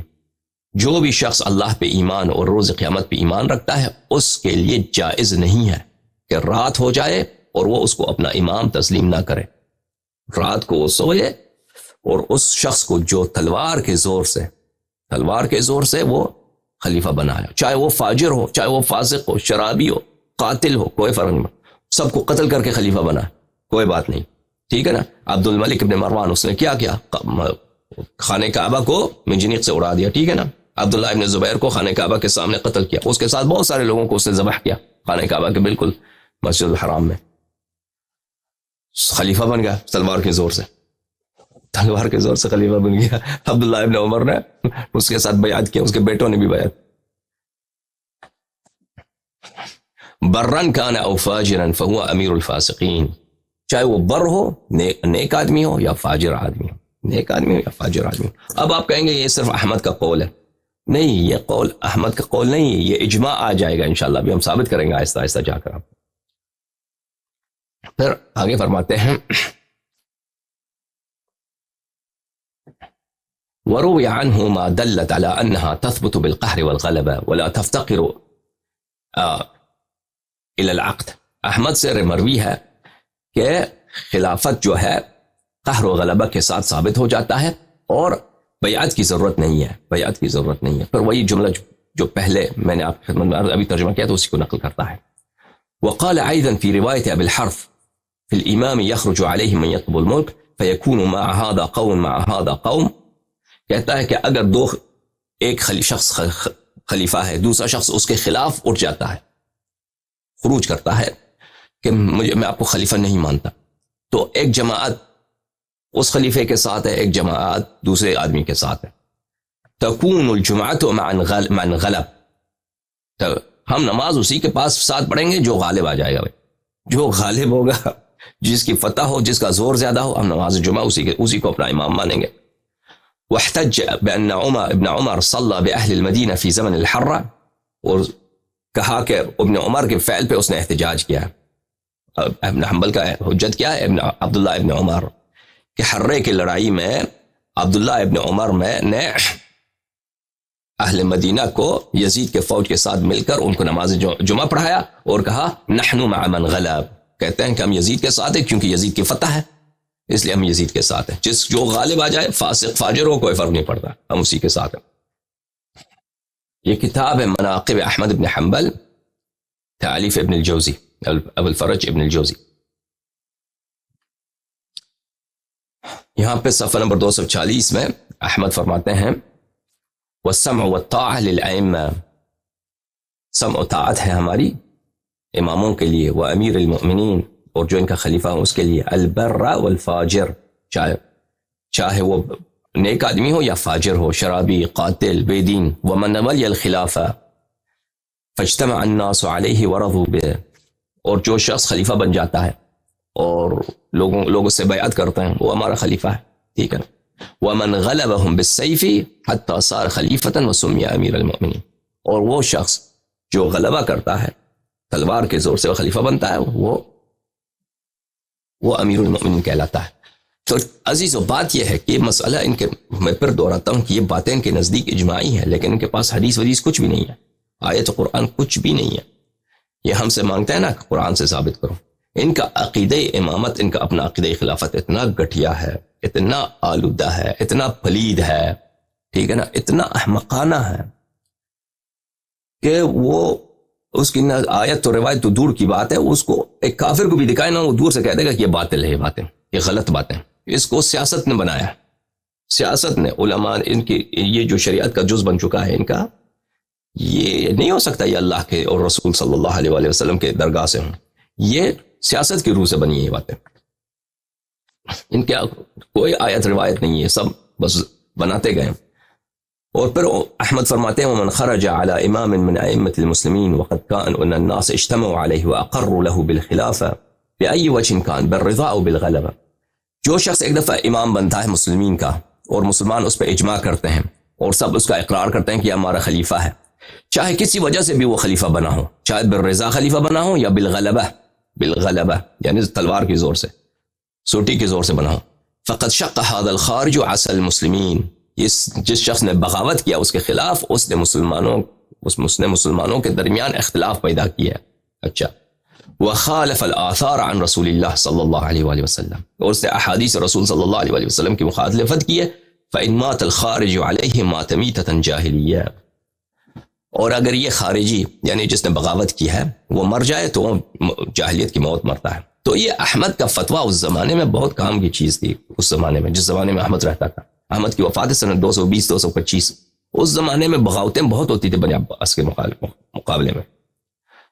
جو بھی شخص اللہ پہ ایمان اور روز قیامت پہ ایمان رکھتا ہے اس کے لیے جائز نہیں ہے کہ رات ہو جائے اور وہ اس کو اپنا امام تسلیم نہ کرے. رات کو وہ سوئے اور اس شخص کو جو تلوار کے زور سے وہ خلیفہ بنایا، چاہے وہ فاجر ہو، چاہے وہ فاسق ہو، شرابی ہو، قاتل ہو، کوئی فرق نہیں، سب کو قتل کر کے خلیفہ بنا، کوئی بات نہیں. ٹھیک ہے نا؟ عبد الملک ابن مروان، اس نے کیا خانہ کعبہ کو منجنیق سے اڑا دیا. ٹھیک ہے نا؟ عبداللہ ابن زبیر کو خانہ کعبہ کے سامنے قتل کیا، اس کے ساتھ بہت سارے لوگوں کو اس نے ذبح کیا خانہ کعبہ کے بالکل مسجد الحرام میں. خلیفہ بن گیا تلوار کے زور سے خلیفہ بن گیا. عبداللہ ابن عمر نے اس کے ساتھ بیعت کیا، اس کے بیٹوں نے بھی بیعت. برن کان او فاجرا فهو امیر الفاسقین، چاہے وہ بر ہو، نیک آدمی ہو یا فاجر آدمی ہو، اب آپ کہیں گے یہ صرف احمد کا قول ہے. نہیں، یہ قول احمد کا قول نہیں، یہ اجماع آ جائے گا انشاءاللہ، ابھی ہم ثابت کریں گے آہستہ آہستہ جا کر. پھر آگے فرماتے ہیں وروي عنه ما دلت على أنها تثبت بالقهر والغلبة ولا تفتقر إلى العقد. احمد سے مروی ہے کہ خلافت جو ہے قہر و غلبہ کے ساتھ ثابت ہو جاتا ہے اور بیعت کی ضرورت نہیں ہے. پھر وہی جملہ جو پہلے میں نے آپ کی خدمت میں ابھی ترجمہ کیا تو اسی کو نقل کرتا ہے. وقال أيضا في رواية أبي الحرث في الإمام يخرج عليه من يطلب الملك فيكون مع هذا قوم مع هذا قوم. کہتا ہے کہ اگر ایک شخص خلیفہ ہے، دوسرا شخص اس کے خلاف اٹھ جاتا ہے، خروج کرتا ہے، کہ میں آپ کو خلیفہ نہیں مانتا، تو ایک جماعت اس خلیفے کے ساتھ ہے، ایک جماعت دوسرے آدمی کے ساتھ ہے. تکون الجمعۃ مع غلب، تو ہم نماز اسی کے پاس ساتھ پڑھیں گے جو غالب آ جائے گا. جو غالب ہوگا، جس کی فتح ہو، جس کا زور زیادہ ہو، ہم نماز جمعہ اسی کو اپنا امام مانیں گے. واحتج بأن ابن عمر صلى بأهل المدینہ فی زمن الحرہ، اور کہا کہ ابن عمر کے فعل پہ اس نے احتجاج کیا. ابن حنبل کا حجت کیا ہے؟ عبداللہ ابن عمر کہ حرے کی لڑائی میں عبداللہ ابن عمر نے اہل مدینہ کو یزید کے فوج کے ساتھ مل کر ان کو نماز جمعہ پڑھایا اور کہا نحن مع من غلب، کہتے ہیں کہ ہم یزید کے ساتھ ہیں کیونکہ یزید کی فتح ہے، اس لیے ہم یزید کے ساتھ ہیں. جو غالب آ جائے، فاسق فاجر ہو، کوئی فرق نہیں پڑتا، ہم اسی کے ساتھ ہیں. یہ کتاب ہے مناقب احمد بن حنبل، تالیف ابن الجوزی، ابو الفرج ابن الجوزی. یہاں پہ صفحہ نمبر 240 میں احمد فرماتے ہیں والسمع والطاعہ للائمہ، سمع و طاعت ہے ہماری اماموں کے لیے، وہ امیر المؤمنین، اور جو ان کا خلیفہ ہو اس کے لیے، البر والفاجر، چاہے وہ نیک آدمی ہو یا فاجر ہو، شرابی، قاتل، بے دین. ومن ولی الخلافہ فاجتمع الناس علیہ ورضوا بہ، اور جو شخص خلیفہ بن جاتا ہے اور لوگ اس سے بیعت کرتے ہیں، وہ ہمارا خلیفہ ہے، ٹھیک ہے. ومن غلبهم بالسیف حتی صار خلیفۃ وسمی امیر المؤمنین، اور وہ شخص جو غلبہ کرتا ہے تلوار کے زور سے وہ خلیفہ بنتا ہے، وہ امیر المؤمنین کہلاتا ہے. تو عزیز و بات یہ ہے کہ مسئلہ ان کے، میں پھر دہراتا ہوں کہ یہ باتیں ان کے نزدیک اجماعی ہیں، لیکن ان کے پاس حدیث ودیث کچھ بھی نہیں ہے، آیت قرآن کچھ بھی نہیں ہے. یہ ہم سے مانگتے ہیں نا کہ قرآن سے ثابت کرو. ان کا عقیدہ امامت، ان کا اپنا عقیدہ خلافت اتنا گٹھیا ہے، اتنا آلودہ ہے، اتنا پلید ہے، ٹھیک ہے نا، اتنا احمقانہ ہے کہ وہ اس کی آیت تو روایت تو دور کی بات ہے، اس کو ایک کافر کو بھی دکھائے نا، وہ دور سے کہہ دے گا کہ یہ باطل ہے، یہ باتیں، یہ غلط باتیں. اس کو سیاست نے بنایا، سیاست نے، علماء، ان کی یہ جو شریعت کا جز بن چکا ہے ان کا، یہ نہیں ہو سکتا یہ اللہ کے اور رسول صلی اللہ علیہ وآلہ وسلم کے درگاہ سے ہوں. یہ سیاست کی روح سے بنی ہے یہ باتیں. ان کے کوئی آیت روایت نہیں ہے، سب بس بناتے گئے. اور پھر احمد فرماتے ہیں ومن خرج على امام من ائمه المسلمين وقد كان ان الناس اجتمعوا عليه واقروا له بالخلافه باي وجه كان بالرضا او بالغلبه، جو شخص ایک دفعہ امام بنتا ہے مسلمین کا اور مسلمان اس پہ اجماع کرتے ہیں اور سب اس کا اقرار کرتے ہیں کہ ہمارا خلیفہ ہے، چاہے کسی وجہ سے بھی وہ خلیفہ بنا ہو، چاہے بالرضا خلیفہ بنا ہو یا بالغلبہ یعنی تلوار کی زور سے، سوٹی کی زور سے بنا ہو. فقد شق هذا الخارج عسى المسلمین، جس شخص نے بغاوت کیا اس کے خلاف، اس نے مسلمانوں کے درمیان اختلاف پیدا کیا. اچھا، وخالف الآثار عن رسول اللہ صلی اللہ علیہ وآلہ وسلم، اور اس نے احادیث رسول صلی اللہ علیہ وآلہ وسلم کی مخالفت کی ہے. فإن مات الخارج علیہ مات میتۃ جاہلیہ، اور اگر یہ خارجی یعنی جس نے بغاوت کی ہے وہ مر جائے تو جاہلیت کی موت مرتا ہے. تو یہ احمد کا فتویٰ اس زمانے میں بہت کام کی چیز تھی. اس زمانے میں، جس زمانے میں احمد رہتا تھا، احمد کی وفات سنہ 220-225، اس زمانے میں بغاوتیں بہت ہوتی تھی بنی عباس کے مقابلے میں.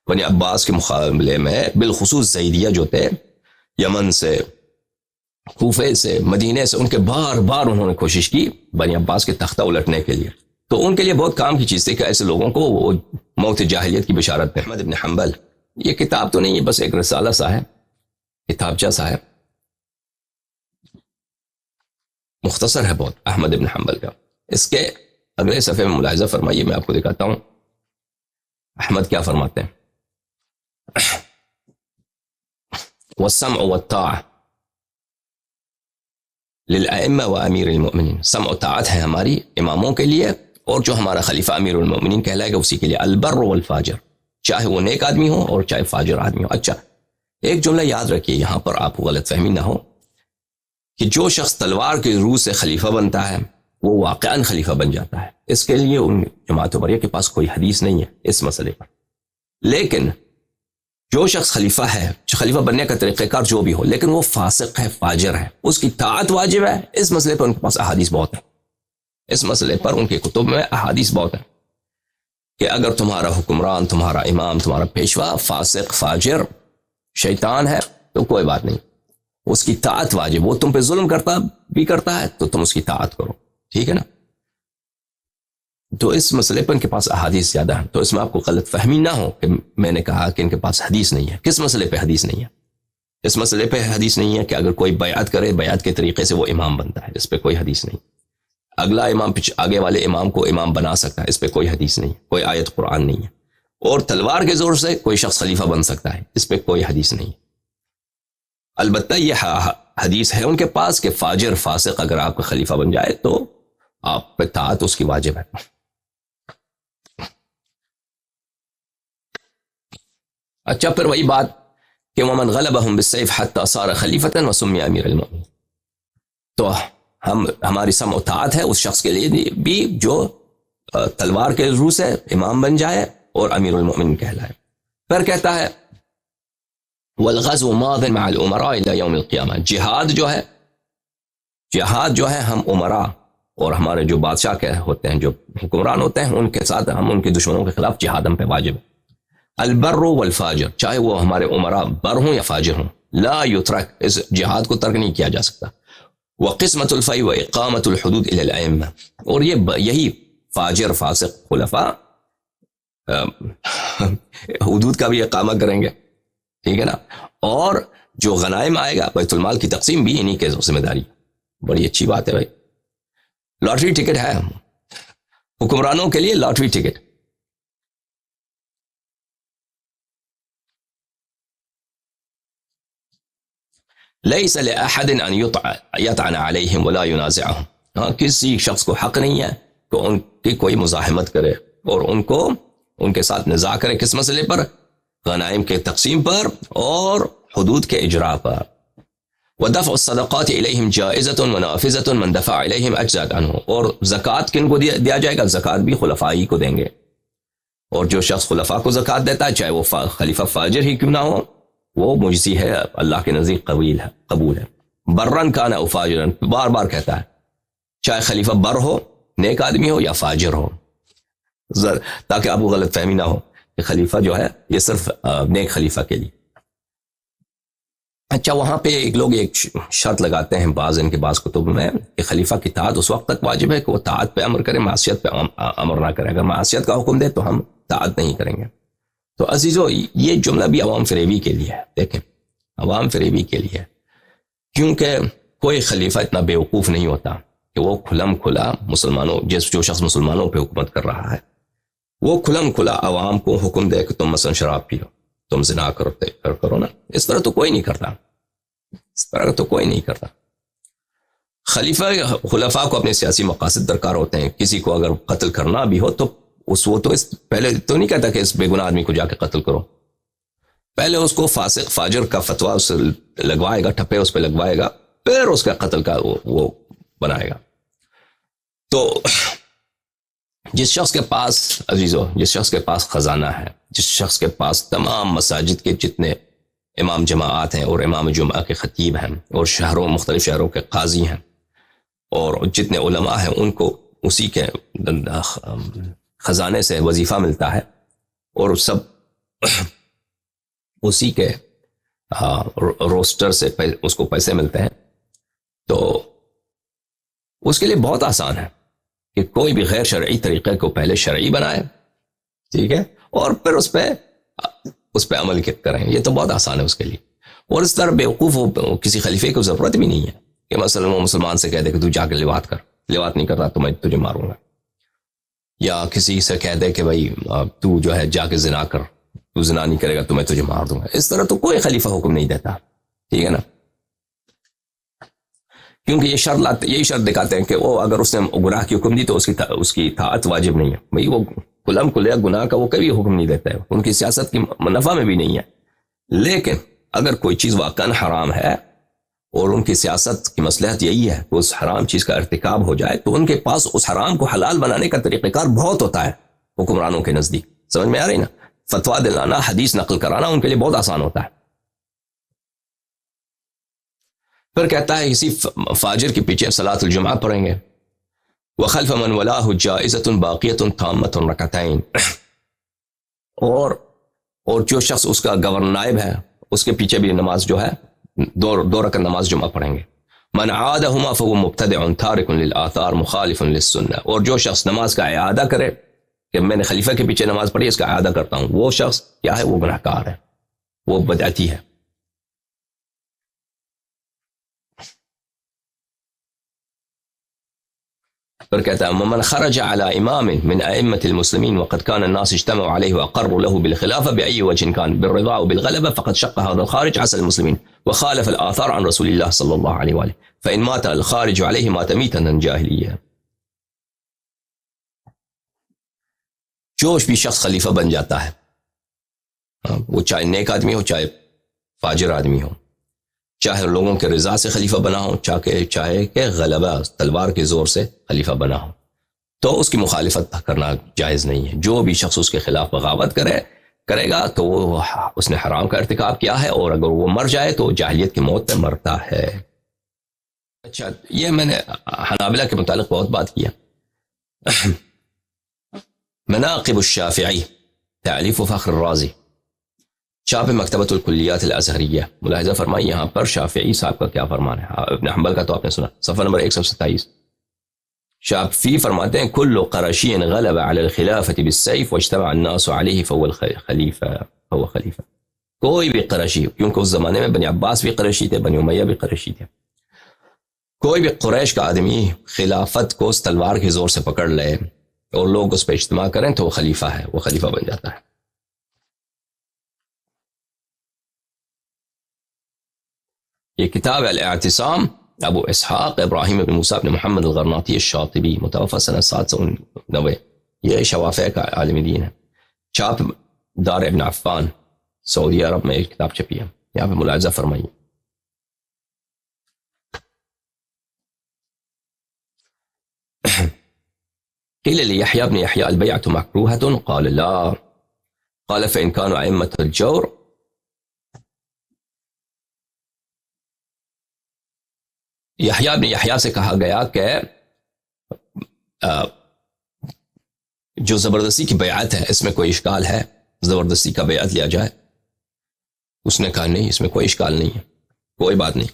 بنی عباس کے مقابلے میں بالخصوص زیدیہ جو تھے، یمن سے، کوفے سے، مدینے سے، ان کے بار انہوں نے کوشش کی بنی عباس کے تختہ الٹنے کے لیے. تو ان کے لیے بہت کام کی چیز تھی کہ ایسے لوگوں کو وہ موت جاہلیت کی بشارت دیں. احمد بن حنبل، یہ کتاب تو نہیں ہے، بس ایک رسالہ سا ہے، کتابچہ سا ہے، مختصر ہے بہت احمد بن حنبل کا. اس کے اگلے صفحے میں ملاحظہ فرمائیے، میں آپ کو دکھاتا ہوں احمد کیا فرماتے ہیں. والسمع والطاعة للائمہ و امیر المؤمنین، سمع و طاعت ہے ہماری اماموں کے لیے اور جو ہمارا خلیفہ امیر المؤمنین کہلائے گا اسی کے لیے. البر والفاجر، چاہے وہ نیک آدمی ہو اور چاہے فاجر آدمی ہو. اچھا، ایک جملہ یاد رکھیے یہاں پر، آپ کو غلط فہمی نہ ہو، کہ جو شخص تلوار کے روح سے خلیفہ بنتا ہے وہ واقعاً خلیفہ بن جاتا ہے. اس کے لیے ان جماعت عمریہ کے پاس کوئی حدیث نہیں ہے اس مسئلے پر. لیکن جو شخص خلیفہ ہے، خلیفہ بننے کا طریقہ کار جو بھی ہو، لیکن وہ فاسق ہے، فاجر ہے، اس کی طاعت واجب ہے. اس مسئلے پر ان کے پاس احادیث بہت ہیں، اس مسئلے پر ان کے کتب میں احادیث بہت ہیں کہ اگر تمہارا حکمران، تمہارا امام، تمہارا پیشوا فاسق، فاجر، شیطان ہے تو کوئی بات نہیں، اس کی طاعت واجب، وہ تم پہ ظلم کرتا ہے تو تم اس کی طاعت کرو، ٹھیک ہے نا؟ تو اس مسئلے پر ان کے پاس احادیث زیادہ ہیں، تو اس میں آپ کو غلط فہمی نہ ہو کہ میں نے کہا کہ ان کے پاس حدیث نہیں ہے۔ کس مسئلے پہ حدیث نہیں ہے؟ اس مسئلے پہ حدیث نہیں ہے کہ اگر کوئی بیعت کرے، بیعت کے طریقے سے وہ امام بنتا ہے، اس پہ کوئی حدیث نہیں۔ اگلا امام آگے والے امام کو امام بنا سکتا ہے، اس پہ کوئی حدیث نہیں، کوئی آیت قرآن نہیں ہے۔ اور تلوار کے زور سے کوئی شخص خلیفہ بن سکتا ہے، اس پہ کوئی حدیث نہیں۔ البتہ یہ حدیث ہے ان کے پاس کہ فاجر فاسق اگر آپ کا خلیفہ بن جائے تو آپ پہ طاعت اس کی واجب ہے۔ اچھا، پھر وہی بات کہ ومن غلبهم بالسيف حتى صار خلیفة وسمي امیر المؤمنین، تو ہماری سمع و طاعت ہے اس شخص کے لیے بھی جو تلوار کے روح سے امام بن جائے اور امیر المؤمنین کہلائے۔ پھر کہتا ہے والغزو ماض مع الامراء الى یوم القیامہ، جہاد جو ہے ہم امراء اور ہمارے جو بادشاہ کے ہوتے ہیں، جو حکمران ہوتے ہیں، ان کے ساتھ ہم ان کے دشمنوں کے خلاف جہاد ہم پہ واجب ہے۔ البر والفاجر، چاہے وہ ہمارے امراء بر ہوں یا فاجر ہوں، لا یترک، اس جہاد کو ترک نہیں کیا جا سکتا۔ وقسمت الفی و اقامت الحدود الی الائمہ، اور یہی فاجر فاسق خلفاء حدود کا بھی اقامہ کریں گے، ٹھیک ہے نا؟ اور جو غنائم آئے گا بیت المال کی تقسیم بھی انہی کے ذمہ داری۔ بڑی اچھی بات ہے بھائی، لاٹری ٹکٹ ہے حکمرانوں کے لیے، لاٹری ٹکٹ۔ لیس لأحد ان یطعن علیہم ولا ینازعہم، کسی شخص کو حق نہیں ہے کہ ان کی کوئی مزاحمت کرے اور ان کے ساتھ نزاع کرے۔ کس مسئلے پر؟ غنائم کے تقسیم پر اور حدود کے اجراء پر۔ ودفع الصدقات الیہم جائزۃ ونافذۃ من دفع الیہم اجزاء عنہ، اور زکوٰۃ کن کو دیا جائے گا؟ زکوٰۃ بھی خلفاء ہی کو دیں گے، اور جو شخص خلفاء کو زکوٰۃ دیتا ہے چاہے وہ خلیفہ فاجر ہی کیوں نہ ہو، وہ مجزی ہے، اللہ کے نزدیک قبول ہے۔ برن کان او فاجرن، بار بار کہتا ہے چاہے خلیفہ بر ہو، نیک آدمی ہو، یا فاجر ہو، تاکہ آپ کو غلط فہمی نہ ہو کہ خلیفہ جو ہے یہ صرف نیک خلیفہ کے لیے۔ اچھا، وہاں پہ لوگ ایک شرط لگاتے ہیں بعض کتب میں کہ خلیفہ کی طاعت اس وقت تک واجب ہے کہ وہ طاعت پہ امر کرے، معصیت پہ امر نہ کرے۔ اگر معصیت کا حکم دے تو ہم طاعت نہیں کریں گے۔ تو عزیزو، یہ جملہ بھی عوام فریبی کے لیے ہے، دیکھیں عوام فریبی کے لیے ہے، کیونکہ کوئی خلیفہ اتنا بیوقوف نہیں ہوتا کہ وہ کھلم کھلا مسلمانوں، جو شخص مسلمانوں پہ حکومت کر رہا ہے، وہ کھلم کھلا عوام کو حکم دے کہ تم مثلا شراب پیو، تم زنا کرو نا۔ اس طرح تو کوئی نہیں کرتا، خلفاء کو اپنے سیاسی مقاصد درکار ہوتے ہیں۔ کسی کو اگر قتل کرنا بھی ہو تو پہلے تو نہیں کہتا کہ اس بے گناہ آدمی کو جا کے قتل کرو، پہلے اس کو فاسق فاجر کا فتویٰ اس لگوائے گا، ٹھپے اس پہ لگوائے گا، پھر اس کا قتل کا وہ بنائے گا۔ تو جس شخص کے پاس عزیزو، جس شخص کے پاس خزانہ ہے، جس شخص کے پاس تمام مساجد کے جتنے امام جماعات ہیں اور امام جمعہ کے خطیب ہیں اور مختلف شہروں کے قاضی ہیں اور جتنے علماء ہیں، ان کو اسی کے خزانے سے وظیفہ ملتا ہے اور سب اسی کے روسٹر سے اس کو پیسے ملتے ہیں، تو اس کے لیے بہت آسان ہے کہ کوئی بھی غیر شرعی طریقے کو پہلے شرعی بنائے، ٹھیک ہے، اور پھر اس پہ عمل کریں۔ یہ تو بہت آسان ہے اس کے لیے۔ اور اس طرح بیوقوف کسی خلیفے کو ضرورت بھی نہیں ہے کہ مثلا وہ مسلمان سے کہہ دے کہ تو جا کے لواط نہیں کر رہا تو میں تجھے ماروں گا، یا کسی سے کہہ دے کہ بھائی تو جو ہے جا کے زنا کر، تو زنا نہیں کرے گا تو میں تجھے مار دوں گا۔ اس طرح تو کوئی خلیفہ حکم نہیں دیتا، ٹھیک ہے نا؟ کیونکہ یہی شرط دکھاتے ہیں کہ وہ اگر اس نے گناہ کی حکم دی تو اس کی اطاعت واجب نہیں ہے۔ بھئی وہ کلم کلیا گناہ کا وہ کبھی حکم نہیں دیتا ہے، ان کی سیاست کی منافع میں بھی نہیں ہے۔ لیکن اگر کوئی چیز واقعاً حرام ہے اور ان کی سیاست کی مصلحت یہی ہے کہ اس حرام چیز کا ارتکاب ہو جائے، تو ان کے پاس اس حرام کو حلال بنانے کا طریقہ کار بہت ہوتا ہے حکمرانوں کے نزدیک۔ سمجھ میں آ رہی نا؟ فتویٰ دلانا، حدیث نقل کرانا ان کے لیے بہت آسان ہوتا ہے۔ پھر کہتا ہے اسی فاجر کے پیچھے صلاۃ الجمعہ پڑھیں گے۔ وخلف من ولاہ جائزۃ باقیۃ تامۃ رکعتین، اور جو شخص اس کا گورنر نائب ہے اس کے پیچھے بھی نماز جو ہے دو رکعت نماز جمعہ پڑھیں گے. من عادہما فهو مبتدع تارک للآثار مخالف للسنہ. اور جو شخص نماز کا اعادہ کرے کہ میں نے خلیفہ کے پیچھے نماز پڑھی اس کا اعادہ کرتا ہوں، وہ شخص کیا ہے؟ وہ گناہ کار ہے، وہ بدعتی ہے. پھر کہتا ہے من خرج على امام من ائمه المسلمين وقد كان الناس اجتمعوا عليه واقروا له بالخلافه باي وجه كان بالرضا وبالغلبه فقد شق هذا الخارج عسى المسلمين وخالف الاثار عن رسول الله صلى الله عليه واله فان مات الخارج عليه مات ميتا جاهليا. جو بھی شخص خلیفہ بن جاتا ہے، وہ چاہے نیک آدمی ہو چاہے فاجر آدمی ہو، چاہے لوگوں کے رضا سے خلیفہ بنا ہو چاہے کہ غلبہ تلوار کے زور سے خلیفہ بنا ہو، تو اس کی مخالفت کرنا جائز نہیں ہے. جو بھی شخص اس کے خلاف بغاوت کرے گا تو وہ اس نے حرام کا ارتکاب کیا ہے، اور اگر وہ مر جائے تو جاہلیت کی موت پہ مرتا ہے. اچھا، یہ میں نے حنابلہ کے متعلق بہت بات کیا. مناقب الشافعی تالیف فخر الرازی، چھاپ مکتبۃ الکلیات الازہریہ. ملاحظہ فرمائی یہاں پر شافعی صاحب کا کیا فرمان ہے. ابن حنبل کا تو آپ نے سنا، صفحہ نمبر 127. شافعی فرماتے ہیں کل قرشی غلب علی الخلافۃ بالسیف واجتمع الناس علیہ فهو خلیفہ. کوئی بھی قرشی، کیونکہ اس زمانے میں بنی عباس بھی قرشی تھے، بنی امیہ بھی قرشی تھے، کوئی بھی قریش کا آدمی خلافت کو اس تلوار کی زور سے پکڑ لے اور لوگ اس پہ اجتماع کریں تو وہ خلیفہ ہے، وہ خلیفہ بن جاتا ہے. یہ کتاب الاعتصام ابو اسحاق ابراہیم بن موسیٰ بن محمد الغرناطی الشاطبی، متوفی سنہ 790. یہ شوافع کا عالم دین ہے. چھاپ دار ابن عفان، سعودی عرب میں ایک کتاب چھپی ہے. یہاں پہ ملاحظہ فرمائیے. قیل لیحییٰ بن یحییٰ البیعۃ مکروہۃ قال لا قال فإن كانوا أئمة الجور یحییٰ بن یحییٰ سے کہا گیا کہ جو زبردستی کی بیعت ہے اس میں کوئی اشکال ہے، زبردستی کا بیعت لیا جائے. اس نے کہا نہیں، اس میں کوئی اشکال نہیں ہے، کوئی بات نہیں.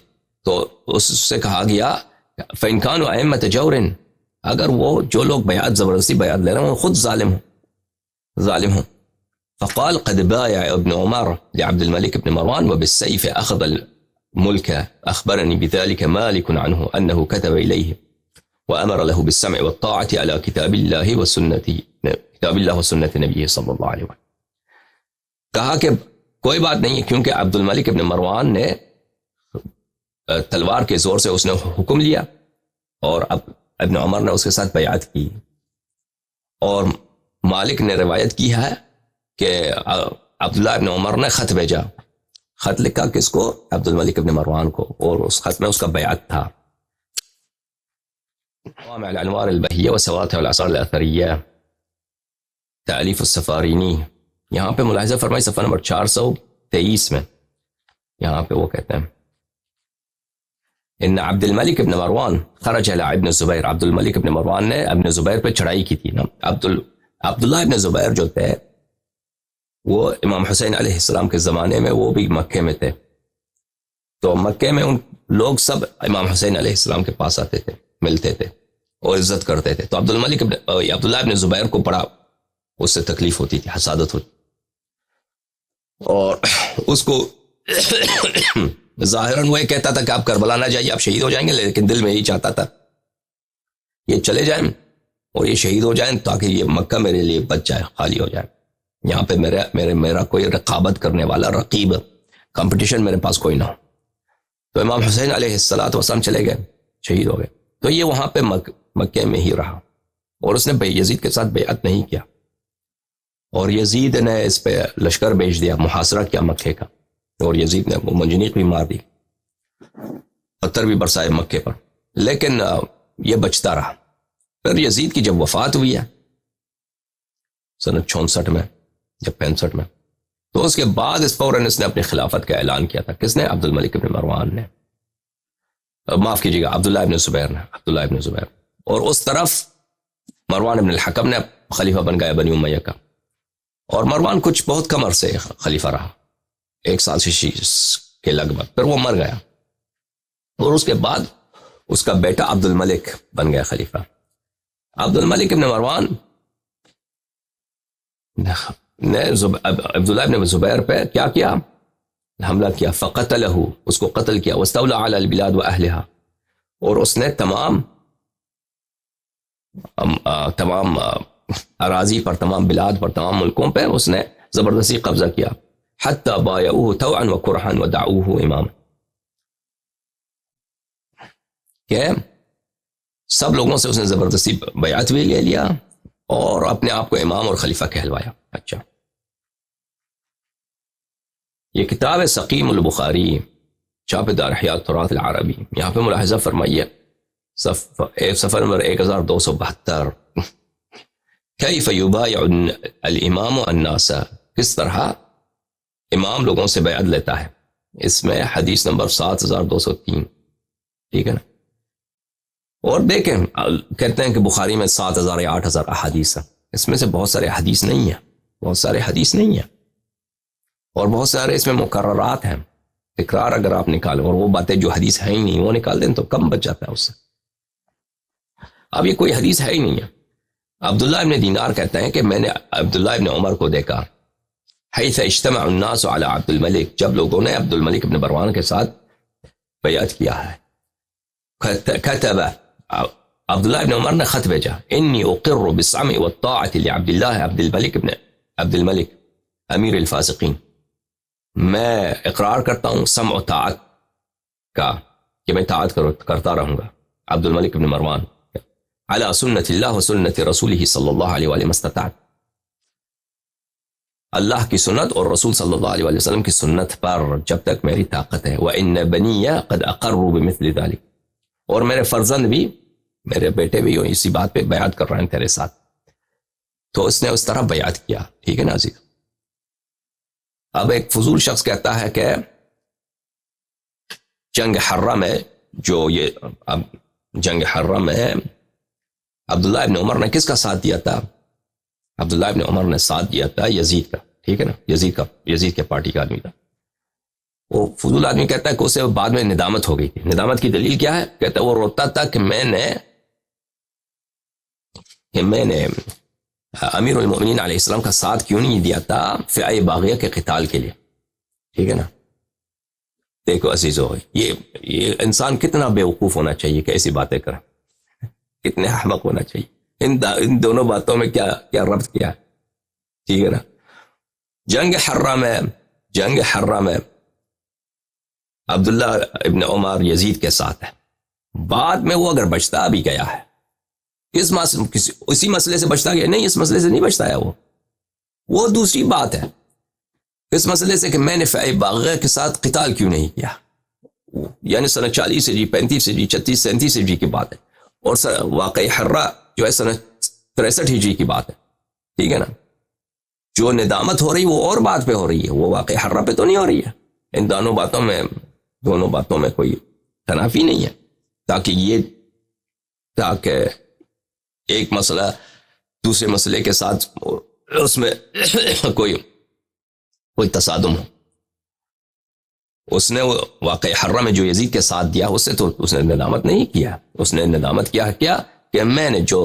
تو اس سے کہا گیا فإن كانوا أئمة جور، اگر وہ جو لوگ بیعت زبردستی بیعت لے رہے ہیں وہ خود ظالم ہوں. فقال قد بايع ابن عمر لعبد الملك بن مروان وبالسيف أخذ الملك أخبرني بذلك مالك عنه أنه كتب إليه وأمر له بالسمع والطاعة على كتاب الله وسنة نبيه صلى الله عليه وسلم. کہا کہ کوئی بات نہیں ہے، کیونکہ عبد الملک ابن مروان نے تلوار کے زور سے اس نے حکم لیا اور اب ابن عمر نے اس کے ساتھ بیعت کی، اور مالک نے روایت کی ہے کہ عبداللہ ابن عمر نے خط بھیجا، خط لکھا کس کو؟ عبد الملک ابن مروان کو، اور اس خط میں اس کا بیعت تھا. جوامع الانوار البہیہ وسواطع الاثار الاثریہ تالیف السفارینی. یہاں پہ ملاحظہ فرمائی صفحہ نمبر 423 میں، یہاں پہ وہ کہتے ہیں ان عبد الملک ابن مروان خرج الى ابن زبیر. عبد الملک ابن مروان نے ابن زبیر پہ چڑھائی کی تھی نا. عبداللہ ابن زبیر جو تھے وہ امام حسین علیہ السلام کے زمانے میں وہ بھی مکے میں تھے، تو مکے میں ان لوگ سب امام حسین علیہ السلام کے پاس آتے تھے، ملتے تھے اور عزت کرتے تھے. تو عبداللہ ابن زبیر کو بڑا اس سے تکلیف ہوتی تھی، حسادت ہوتی، اور اس کو ظاہراً وہ یہ کہتا تھا کہ آپ کربلا نہ جائیے، آپ شہید ہو جائیں گے، لیکن دل میں یہی چاہتا تھا یہ چلے جائیں اور یہ شہید ہو جائیں تاکہ یہ مکہ میرے لیے بچ جائے، خالی ہو جائے. یہاں پہ میرا کوئی رقابت کرنے والا رقیب، کمپٹیشن میرے پاس کوئی نہ ہو. تو امام حسین علیہ السلام چلے گئے، شہید ہو گئے. تو یہ وہاں پہ مکے میں ہی رہا، اور اس نے یزید کے ساتھ بیعت نہیں کیا، اور یزید نے اس پہ لشکر بھیج دیا، محاصرہ کیا مکے کا، اور یزید نے وہ منجنیق بھی مار دی، پتھر بھی برسائے مکے پر، لیکن یہ بچتا رہا. پھر یزید کی جب وفات ہوئی ہے سنہ 64 میں یا 65 میں، تو اس کے بعد فوراً اس نے اپنی خلافت کا اعلان کیا تھا. کس نے؟ عبد الملک ابن مروان نے، معاف کیجیے گا، عبداللہ ابن زبیر. اور اس طرف مروان ابن الحکم نے خلیفہ بن گیا بنی امیہ کا، اور مروان کچھ بہت کم عرصے خلیفہ رہا، 1 سال سے کے لگ بھگ. پھر وہ مر گیا اور اس کے بعد اس کا بیٹا عبد الملک بن گیا خلیفہ. عبد الملک ابن مروان نے عبداللہ ابن زبیر پہ کیا کیا؟ حملہ کیا. فقتلہ، اس کو قتل کیا. واستولى على البلاد واهلها، اور اس نے تمام اراضی پر، تمام بلاد پر، تمام ملکوں پہ اس نے زبردستی قبضہ کیا. حتی بایعوه طوعا وکرها ودعوه اماما، کہ سب لوگوں سے اس نے زبردستی بیعت بھی لے لیا اور اپنے آپ کو امام اور خلیفہ کہلوایا. اچھا، یہ کتاب ہے سقیم البخاری، چھاپے دار احیاء التراث العربی. یہاں پہ ملاحظہ فرمائیے صفحہ نمبر 1272. کیف یبایع الامام الناس، کس طرح امام لوگوں سے بیعت لیتا ہے. اس میں حدیث نمبر 7203. ٹھیک ہے نا. اور دیکھیں کہتے ہیں کہ بخاری میں 7000 یا 8000 احادیث ہیں. اس میں سے بہت سارے حدیث نہیں ہیں، بہت سارے حدیث نہیں ہیں، اور بہت سارے اس میں مقررات ہیں. تکرار اگر آپ نکالیں اور وہ باتیں جو حدیث ہے ہی نہیں وہ نکال دیں تو کم بچ جاتا ہے اس سے. اب یہ کوئی حدیث ہے ہی نہیں ہے. عبداللہ ابن دینار کہتے ہیں کہ میں نے عبداللہ ابن عمر کو دیکھا حیث اجتمع الناس علی عبد الملک، جب لوگوں نے عبد الملک ابن مروان کے ساتھ بیعت کیا ہے. کتب عبداللہ ابن عمر نے خط بھیجا، انی اقر بالسمع والطاعة لعبداللہ عبد الملک امیر الفاسقین، میں اقرار کرتا ہوں سمع و طاعت کا کہ میں طاعت کرتا رہوں گا عبد الملک ابن مروان علی سنت اللہ و سنت رسولہ صلی اللہ علیہ وآلہ استطاعت، اللہ کی سنت اور رسول صلی اللہ علیہ وآلہ وسلم کی سنت پر جب تک میری طاقت ہے. وَإِنَّ بَنِيَّ قَدْ أَقَرُّوا بِمِثْلِ ذَلِكَ، اور میرے فرزند بھی، میرے بیٹے بھی اسی بات پہ بیعت کر رہے ہیں تیرے ساتھ. تو اس نے اس طرح بیعت کیا. ٹھیک ہے نا عزیز. اب ایک فضول شخص کہتا ہے کہ جنگ حرہ میں جنگ حرہ میں عبداللہ ابن عمر نے کس کا ساتھ دیا تھا؟ عبداللہ ابن عمر نے ساتھ دیا تھا یزید کا. ٹھیک ہے نا. یزید کے پارٹی کا آدمی تھا. وہ فضول آدمی کہتا ہے کہ اسے بعد میں ندامت ہو گئی تھی. ندامت کی دلیل کیا ہے؟ کہتا ہے وہ روتا تھا کہ میں نے امیر المؤمنین علیہ السلام کا ساتھ کیوں نہیں دیا تھا فئہ باغیہ کے قتال کے لیے. ٹھیک ہے نا. دیکھو عزیزو، یہ انسان کتنا بے وقوف ہونا چاہیے کہ ایسی باتیں کرے، کتنے احمق ہونا چاہیے. ان دونوں باتوں میں کیا ربط کیا ہے. ٹھیک ہے نا. جنگ حرہ میں عبداللہ ابن عمر یزید کے ساتھ ہے. بعد میں وہ اگر بچتا بھی گیا ہے اسی مسئلے سے بچتا گیا، نہیں، اس مسئلے سے نہیں بچتا ہے. وہ دوسری بات ہے. اس مسئلے سے کہ میں نے فئہ باغیہ کے ساتھ قتال کیوں نہیں کیا، یعنی سنہ 40 ہجری، 35 ہجری، 36 37 ہجری کی بات ہے. اور واقعی حرہ جو ہے سنہ 63 ہجری کی بات ہے. ٹھیک ہے نا. جو ندامت ہو رہی وہ اور بات پہ ہو رہی ہے، وہ واقعی حرہ پہ تو نہیں ہو رہی ہے. ان دونوں باتوں میں کوئی تنافی نہیں ہے، تاکہ ایک مسئلہ دوسرے مسئلے کے ساتھ اس میں کوئی تصادم ہو. اس نے واقعی حرہ میں جو یزید کے ساتھ دیا اس سے تو اس نے ندامت نہیں کیا. اس نے ندامت کیا کہ میں نے جو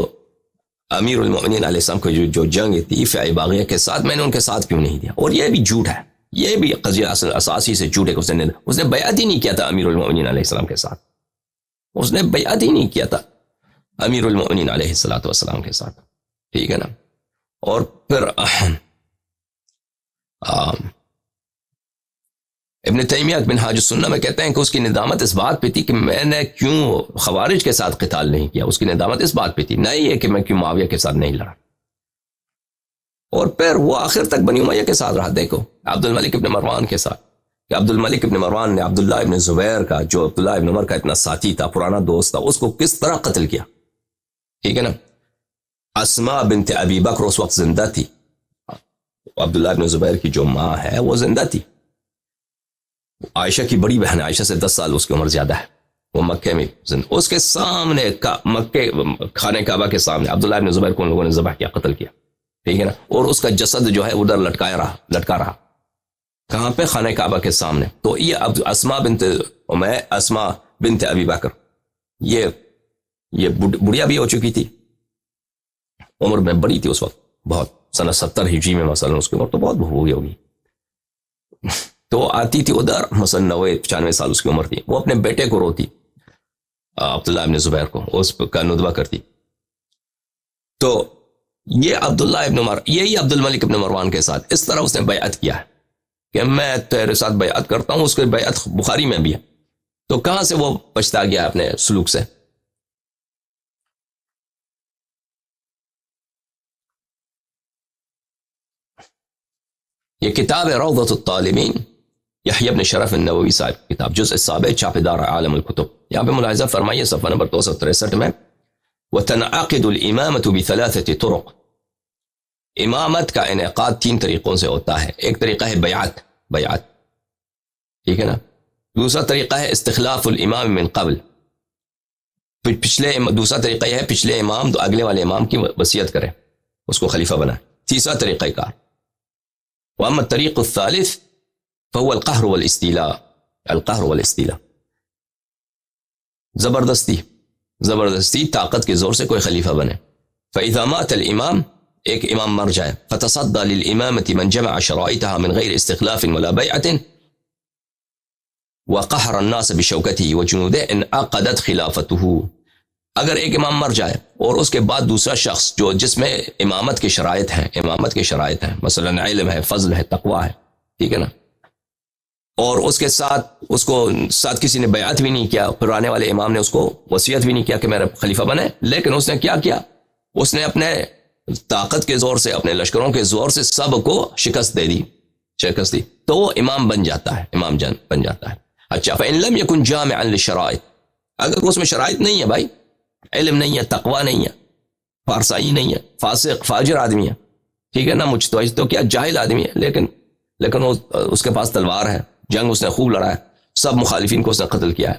امیر المؤمنین علیہ السلام کو جو جنگ تھی فئہ باغیہ کے ساتھ، میں نے ان کے ساتھ کیوں نہیں دیا. اور یہ بھی جھوٹ ہے، یہ بھی قضیہ اساسی سے جھوٹ ہے کہ اس نے بیعت ہی نہیں کیا تھا امیر المؤمنین علیہ السلام کے ساتھ. اس نے بیعت ہی نہیں کیا تھا امیر المؤمنین علیہ السلام کے ساتھ. ٹھیک ہے نا. اور پھر ابن تیمیہ منہاج السنہ میں کہتے ہیں کہ اس کی ندامت اس بات پہ تھی کہ میں نے کیوں خوارج کے ساتھ قتال نہیں کیا. اس کی ندامت اس بات پہ تھی، نہیں یہ کہ میں کیوں معاویہ کے ساتھ نہیں لڑا. اور پھر وہ آخر تک بنی امیہ کے ساتھ رہا. دیکھو عبد الملک ابن مروان کے ساتھ، کہ عبد الملک ابن مروان نے عبداللہ ابن زبیر کا، جو عبداللہ ابن عمر کا اتنا ساتھی تھا، پرانا دوست تھا، اس کو کس طرح قتل کیا. ٹھیک ہے نا. اسماء بنت ابی بکر اس وقت زندہ تھی. عبداللہ ابن زبیر کی جو ماں ہے وہ زندہ تھی. عائشہ کی بڑی بہن، عائشہ سے 10 سال اس کی عمر زیادہ ہے، وہ مکے میں زندہ. اس کے سامنے مکے خانہ کعبہ کے سامنے عبداللہ ابن زبیر کو ان لوگوں نے ذبح کیا، قتل کیا. ٹھیک ہے نا. اور اس کا جسد جو ہے ادھر لٹکا رہا. کہاں پہ؟ خانہ کعبہ کے سامنے. تو یہ اب اسما بنت ابی بکر یہ بڑھیا بھی ہو چکی تھی، عمر میں بڑی تھی اس وقت بہت، سنہ 70 ہجری میں مثلا اس کی عمر تو بہت ہو گئی ہوگی. تو آتی تھی ادھر، مثلا 90-95 سال اس کی عمر تھی. وہ اپنے بیٹے کو روتی، عبداللہ ابن زبیر کو، اس کا ندوہ کرتی. تو یہ عبداللہ ابن عمر، یہی عبد الملک ابن مروان کے ساتھ اس طرح اس نے بیعت کیا ہے کہ میں تیرے ساتھ بیعت کرتا ہوں. اس کے بیعت بخاری میں بھی ہے. تو کہاں سے وہ پچھتا گیا اپنے سلوک سے؟ یہ کتاب ہے روضۃ الطالبین، یحییٰ ابن شرف النووی صاحب کتاب، جزء السابع، چھاپے دار عالم الکتب. یہاں پہ ملاحظہ فرمائیے صفحہ نمبر 263 میں، وتنعقد الامامة بثلاثة طرق. امامت کا انعقاد 3 طریقوں سے ہوتا ہے. ایک طریقہ ہے بیعت، ٹھیک ہے نا. دوسرا طریقہ ہے استخلاف الامام من قبل، دوسرا طریقہ یہ ہے پچھلے امام تو اگلے والے امام کی وصیت کرے، اس کو خلیفہ بنائے. تیسرا طریقہ کار. واما الطریق الثالث فهو القہر والاستیلاء، زبردستی طاقت کے زور سے کوئی خلیفہ بنے. فاذا مات الامام، ایک امام مر جائے، فتصدى للامامة من جمع شرائطها من غیر استخلاف ولا بیعة وقهر الناس بشوکته وجنوده انعقدت خلافته. اگر ایک امام مر جائے اور اس کے بعد دوسرا شخص جس میں امامت کے شرائط ہیں، مثلا علم ہے، فضل ہے، تقوی ہے، ٹھیک ہے نا، اور اس کے ساتھ کسی نے بیعت بھی نہیں کیا، پرانے والے امام نے اس کو وصیت بھی نہیں کیا کہ میرا خلیفہ بنے، لیکن اس نے کیا کیا؟ اس نے اپنے طاقت کے زور سے، اپنے لشکروں کے زور سے سب کو شکست دی، تو وہ امام بن جاتا ہے، امام جان بن جاتا ہے. اچھا، فإن لم يكن جامعا للشرائط، اگر اس میں شرائط نہیں ہے بھائی، علم نہیں ہے، تقوی نہیں ہے، فارسائی نہیں ہے، فاسق فاجر آدمی ہے، ٹھیک ہے نا، مجتہد تو کیا جاہل آدمی ہے، لیکن اس کے پاس تلوار ہے، جنگ اس نے خوب لڑا ہے، سب مخالفین کو اس نے قتل کیا ہے،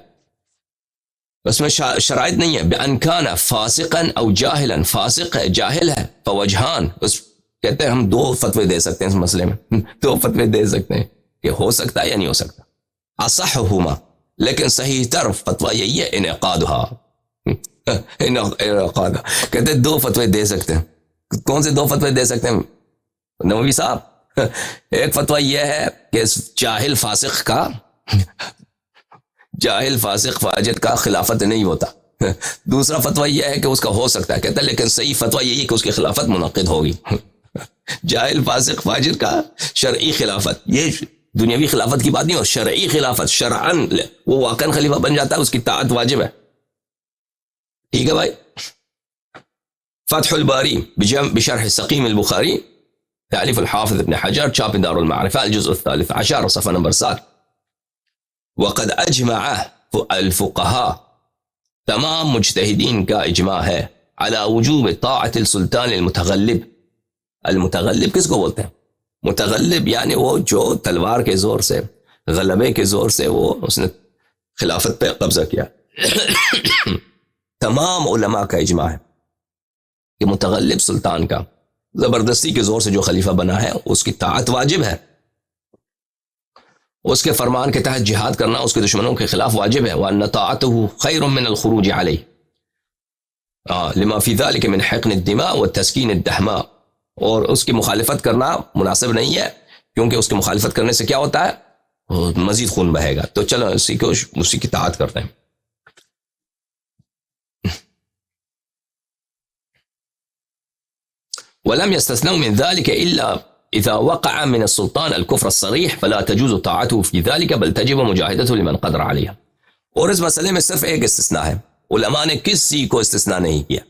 اس میں شرائط نہیں ہے. بأن كان فاسقا او جاہلا، فاسق ہے، جاہل ہے، فوجہان، کہتے ہیں ہم 2 فتوے دے سکتے ہیں اس مسئلے میں، 2 فتوے دے سکتے ہیں کہ ہو سکتا ہے یا نہیں ہو سکتا. اصحہما، لیکن صحیح طرف فتویٰ یہی ہے انعقادها، کہتے ہیں 2 فتوے دے سکتے ہیں. کون سے 2 فتوے دے سکتے ہیں نووی صاحب؟ ایک فتویٰ یہ ہے کہ جاہل فاسق فاجر کا خلافت نہیں ہوتا. دوسرا فتویٰ یہ ہے کہ اس کا ہو سکتا ہے، کہتا ہے لیکن صحیح فتویٰ یہی ہے کہ اس کی خلافت منعقد ہوگی. جاہل فاسق فاجر کا شرعی خلافت، یہ دنیاوی خلافت کی بات نہیں، اور شرعی خلافت شرعن وہ واقعا خلیفہ بن جاتا ہے، اس کی طاعت واجب ہے، ٹھیک ہے بھائی. فتح الباری بشرح سقیم البخاری، تعلیف الحافظ ابن حجر، چھاپے دار المعرفہ، الجزء الثالث عشر، صفحہ نمبر 7. وقد اجمع الفقہاء، تمام مجتہدین کا اجماع ہے، على وجوب طاعت السلطان المتغلب کس کو بولتے ہیں؟ متغلب یعنی وہ جو تلوار کے زور سے، غلبے کے زور سے اس نے خلافت پہ قبضہ کیا. تمام علماء کا اجماع ہے کہ متغلب سلطان کا زبردستی کے زور سے جو خلیفہ بنا ہے اس کی طاعت واجب ہے، اس کے فرمان کے تحت جہاد کرنا اس کے دشمنوں کے خلاف واجب ہے. وَأَنَّ طَاعَتُهُ خَيْرٌ مِّنَ الْخُرُوجِ عَلَيْهِ لِمَا فِي ذَلِكَ مِنْ حِقْنِ الدِّمَاءِ وَالتَّسْكِينِ الدَّحْمَاءِ. اور اس کی مخالفت کرنا مناسب نہیں ہے، کیونکہ اس کی مخالفت کرنے سے کیا ہوتا ہے؟ مزید خون بہے گا. تو چلو اسی کی طاعت کرتے ہیں. ولم يستثنوا من ذلك إلا إذا وقع من السلطان الكفر الصريح فلا تجوز طاعته في ذلك بل تجب مجاهدته لمن قدر عليها. اور اس مسئلے میں صرف ایک استثناء ہے، علماء نے کسی کو استثناء نہیں کیا،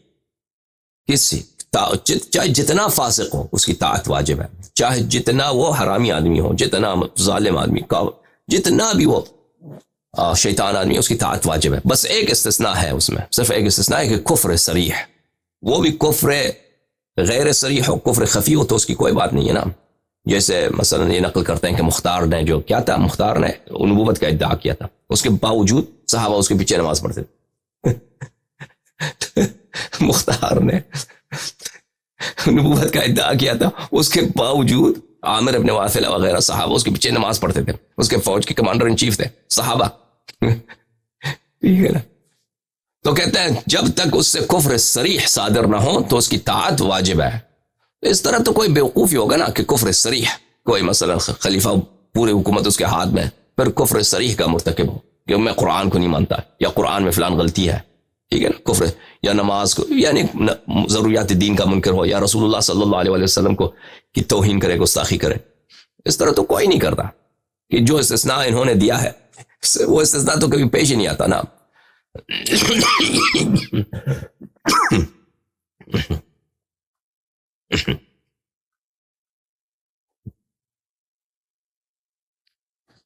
چاہے جتنا فاسق ہو اس کی طاعت واجب ہے، چاہے جتنا وہ حرامی آدمی ہو، جتنا ظالم آدمی، جتنا بھی وہ شیطان آدمی، اس کی طاعت واجب ہے. بس ایک استثناء ہے، اس میں صرف ایک استثناء ہے کہ کفر صریح، وہ بھی کفر غیر صریح ہو، کفر خفی ہو تو اس کی کوئی بات نہیں ہے نا. جیسے مثلا یہ نقل کرتے ہیں کہ مختار نے جو کیا تھا، مختار نے نبوت کا ادعا کیا تھا، اس کے باوجود صحابہ اس کے پیچھے نماز پڑھتے تھے. مختار نے نبوت کا ادعا کیا تھا، اس کے باوجود عامر ابن واثلہ وغیرہ صحابہ اس کے پیچھے نماز پڑھتے تھے، اس کے فوج کے کمانڈر ان چیف تھے صحابہ ٹھیک ہے نا. تو کہتے ہیں جب تک اس سے کفر صریح صادر نہ ہو تو اس کی طاعت واجب ہے. اس طرح تو کوئی بیوقوفی ہوگا نا کہ کفر صریح، کوئی مثلا خلیفہ پوری حکومت اس کے ہاتھ میں، پھر کفر صریح کا مرتکب ہو کہ میں قرآن کو نہیں مانتا یا قرآن میں فلان غلطی ہے، ٹھیک ہے نا، کفر، یا نماز کو یعنی ضروریات دین کا منکر ہو، یا رسول اللہ صلی اللہ علیہ وسلم کو کی توہین کرے، گستاخی کرے. اس طرح تو کوئی نہیں کرتا. کہ جو استثناء انہوں نے دیا ہے وہ استثناء تو کبھی پیش ہی نہیں آتا نا.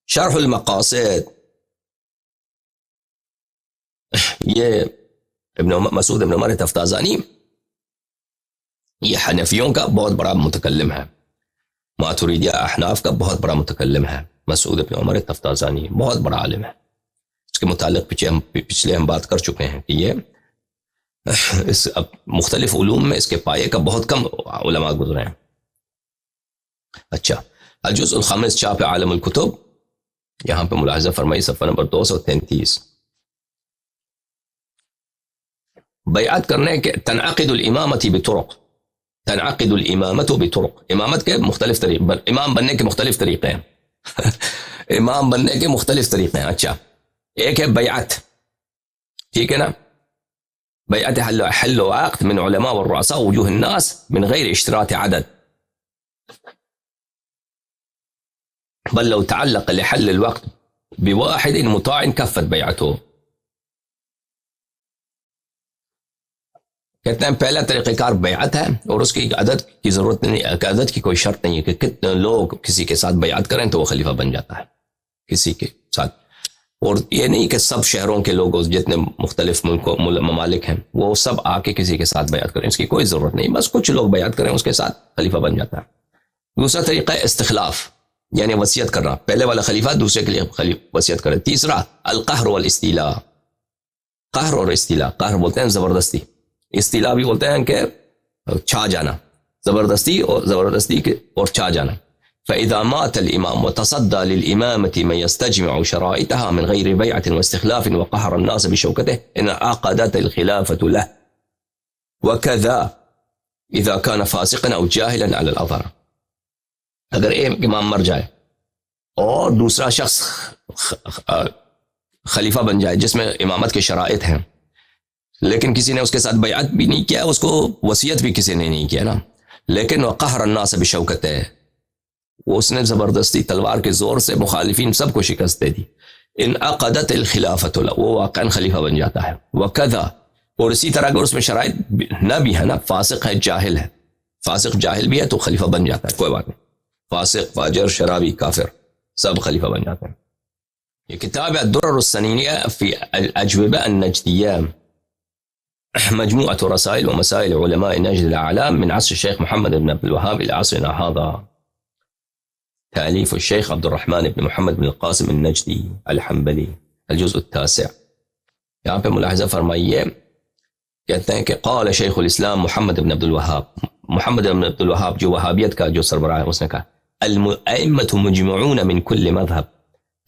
شرح المقاصد، یہ مسعود ابن عمر تفتازانی یہ حنفیوں کا بہت بڑا متکلم ہے، ماتریدیہ احناف کا بہت بڑا متکلم ہے. مسعود ابن عمر تفتازانی بہت بڑا عالم ہے. اس کے متعلق پچھلے ہم بات کر چکے ہیں کہ یہ اس مختلف علوم میں اس کے پائے کا بہت کم علماء گزرے ہیں. اچھا، الجزء الخامس چاپ عالم الکتب، یہاں پہ ملاحظہ فرمائی صفحہ نمبر 233. بیعت کرنے کے تنعقد الامامت بطرق، تنعقد الامامت بطرق، امامت کے مختلف طریقے، امام بننے کے مختلف طریقے ہیں امام بننے کے مختلف طریقے ہیں. اچھا، ایک ہے بیعت، ٹھیک ہے نا، بیعت حل و عقد من علماء والرؤساء وجوه الناس من غیر اشتراط عدد، بل لو تعلق لحل الوقت بواحد مطاع كفت بیعته. کہتے ہیں پہلا طریقہ کار بیعت ہے اور اس کی عدد کی ضرورت نہیں، عدد کی کوئی شرط نہیں ہے کہ کتنے لوگ کسی کے ساتھ بیعت کریں تو وہ خلیفہ بن جاتا ہے کسی کے ساتھ. اور یہ نہیں کہ سب شہروں کے لوگ جتنے مختلف ملکوں ممالک ہیں وہ سب آ کے کسی کے ساتھ بیعت کریں، اس کی کوئی ضرورت نہیں، بس کچھ لوگ بیعت کریں اس کے ساتھ خلیفہ بن جاتا ہے. دوسرا طریقہ ہے استخلاف، یعنی وصیت کرنا، پہلے والا خلیفہ دوسرے کے لیے وصیت کرے. تیسرا القہر والاستیلاء، قہر اور استیلاء، قہر بولتے ہیں زبردستی، استیلاء بھی بولتے ہیں کہ چھا جانا، زبردستی اور چھا جانا. فإذا مات الإمام وتصدى للإمامة من يستجمع شرائطها من غير بيعة واستخلاف وقهر الناس بشوكته إن عقدت الخلافة له، وكذا إذا كان فاسقا أو جاهلا على الأظهر. اگر ایک امام مر جائے اور دوسرا شخص خلیفہ بن جائے جس میں امامت کے شرائط ہیں، لیکن کسی نے اس کے ساتھ بیعت بھی نہیں کیا، اس کو وصیت بھی کسی نے نہیں کیا نا، لیکن وقهر الناس بشوكته، وہ اس نے زبردستی تلوار کے زور سے مخالفین سب کو شکست دے دی. ان عقدت الخلافت، وہ واقعا خلیفہ بن جاتا ہے. وکذا، اور اسی طرح اگر اس میں شرائط نہ بھی ہے نا، فاسق ہے، جاہل ہے، فاسق جاہل بھی ہے تو خلیفہ بن جاتا ہے، کوئی بات نہیں، فاسق فاجر شرابی کافر سب خلیفہ بن جاتے ہیں. یہ کتاب الدرر السنینیہ فی الاجوبہ النجدیہ، مجموعة رسائل ومسائل علماء نجد الأعلام من عصر الشيخ محمد بن عبد الوهاب إلى عصرنا هذا، تأليف الشيخ عبد الرحمن بن محمد بن القاسم النجدي الحنبلي، الجزء التاسع. یہاں پہ ملاحظہ فرمائیے، کہتے ہیں کہ قال شیخ الاسلام محمد بن عبد الوهاب، محمد بن عبد الوهاب جو وہابیت کا جو سربراہ ہے، اس نے کہا الائمة مجمعون من كل مذهب،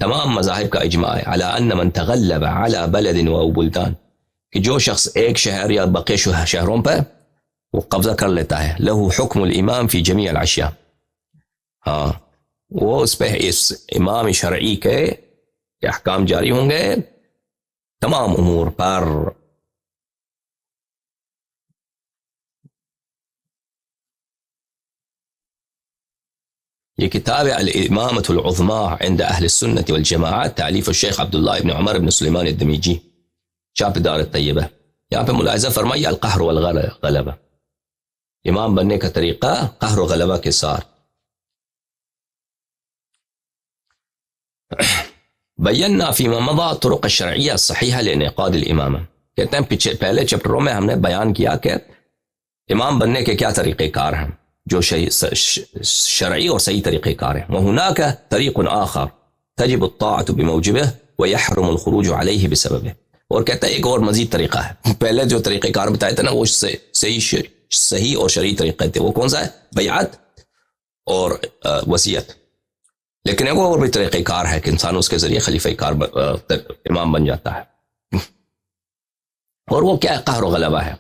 تمام مذاہب کا اجماع ہے، على ان من تغلب على بلد و بلدان، کہ جو شخص ایک شہر یا بقیہ شہروں پر وہ قبضہ کر لیتا ہے، له حکم الامام فی جمیع الاشیاء، ہاں وہ اس پہ اس امام شرعی کے احکام جاری ہوں گے تمام امور پر. یہ کتاب الامامۃ العظمیٰ عند اہل السنۃ والجماعت، تالیف الشیخ عبداللہ ابن عمر بن سلیمان الدمیجی، چاپ دار الطیبہ. یہاں پہ ملاحظہ فرمائیے القہر والغلبہ، امام بننے کا طریقہ قہر و غلبہ کے ساتھ. بینا فیما مضى طرق الشرعیہ الصحیحہ لانعقاد الامامہ، کہتے ہیں پہلے چپٹروں میں ہم نے بیان کیا کہ امام بننے کے کیا طریقہ کار ہیں جو شرعی اور صحیح طریقہ کار ہیں. وهناك طریق آخر تجب الطاعة بموجبه ويحرم الخروج عليه بسببه، اور کہتا ہے ایک اور مزید طریقہ ہے، پہلے جو طریقہ کار بتایا تھا نا وہ صحیح اور شرعی طریقے تھے، وہ کون سا ہے؟ بیعت اور وصیت. لیکن ایک اور بھی طریقہ کار ہے کہ انسان اس کے ذریعے خلیفہ کار امام بن جاتا ہے. اور وہ کیا قہر و غلبہ ہے.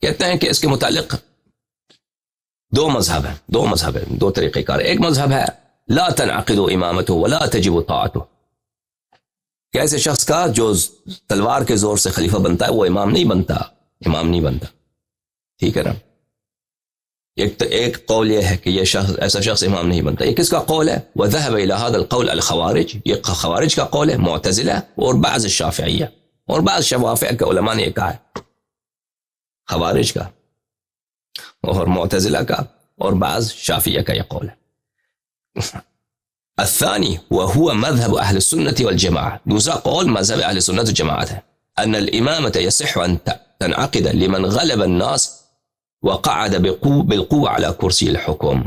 کہتے ہیں کہ اس کے متعلق دو مذہب ہیں, دو طریقہ کار. ایک مذہب ہے لا تنعقد امامته ولا تجب طاعته, کہ ایسے شخص کا جو تلوار کے زور سے خلیفہ بنتا ہے وہ امام نہیں بنتا. ٹھیک ہے نا. ایک قول یہ ہے کہ یہ ایسا شخص امام نہیں بنتا. یہ کس کا قول ہے؟ وذهب الى هذا القول الخوارج, یہ خوارج کا قول ہے, معتزلہ اور بعض الشافعیہ اور بعض شوافع کے علماء نے یہ کہا ہے. خوارج کا اور معتزلہ کا اور بعض شافعیہ کا یہ قول ہے. الثاني وهو مذهب اهل السنة والجماعة, دوسرا قول مذهب اهل السنة والجماعة ہے ان الامامة يصح ان تنعقد لمن غلب الناس وقعد بالقوة على كرسي الحكم.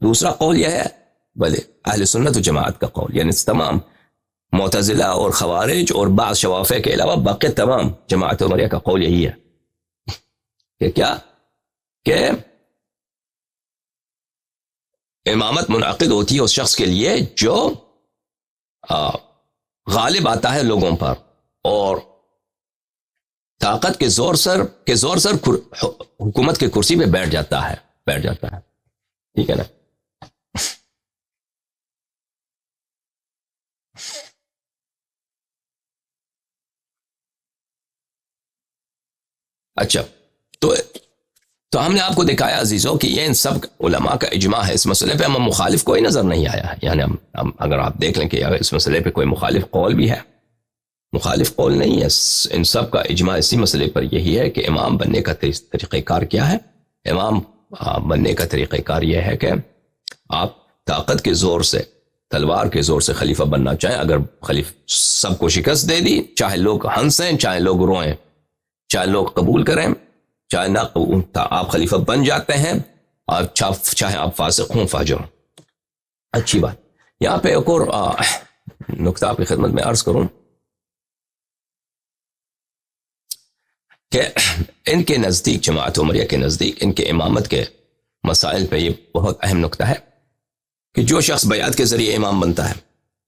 دوسرا قول یہ ہے بلے اہل سنت و جماعت کا قول, یعنی تمام معتزلہ اور خوارج اور بعض شوافع کے علاوہ باقی تمام جماعت عمریہ کا قول یہی ہے کہ کیا کہ امامت منعقد ہوتی ہے اس شخص کے لیے جو غالب آتا ہے لوگوں پر اور طاقت کے زور سر حکومت کے کرسی پہ بیٹھ جاتا ہے. ٹھیک ہے نا. اچھا, تو ہم نے آپ کو دکھایا عزیزوں کہ یہ ان سب علماء کا اجماع ہے. اس مسئلے پہ ہم مخالف کوئی نظر نہیں آیا ہے. یعنی ہم اگر آپ دیکھ لیں کہ اس مسئلے پہ کوئی مخالف قول بھی ہے, مخالف قول نہیں ہے. ان سب کا اجماع اسی مسئلے پر یہی ہے کہ امام بننے کا طریقہ کار کیا ہے. امام بننے کا طریقہ کار یہ ہے کہ آپ طاقت کے زور سے, تلوار کے زور سے خلیفہ بننا چاہیں. اگر خلیفہ سب کو شکست دے دی, چاہے لوگ ہنسیں چاہے لوگ روئیں, چاہے لوگ قبول کریں چاہے نہ, آپ خلیفہ بن جاتے ہیں, چاہے آپ فاسق ہوں فاجر ہوں. اچھی بات. یہاں پہ ایک اور نقطہ آپ کی خدمت میں عرض کروں کہ ان کے نزدیک, جماعت عمریہ کے نزدیک, ان کے امامت کے مسائل پہ یہ بہت اہم نقطہ ہے کہ جو شخص بیعت کے ذریعے امام بنتا ہے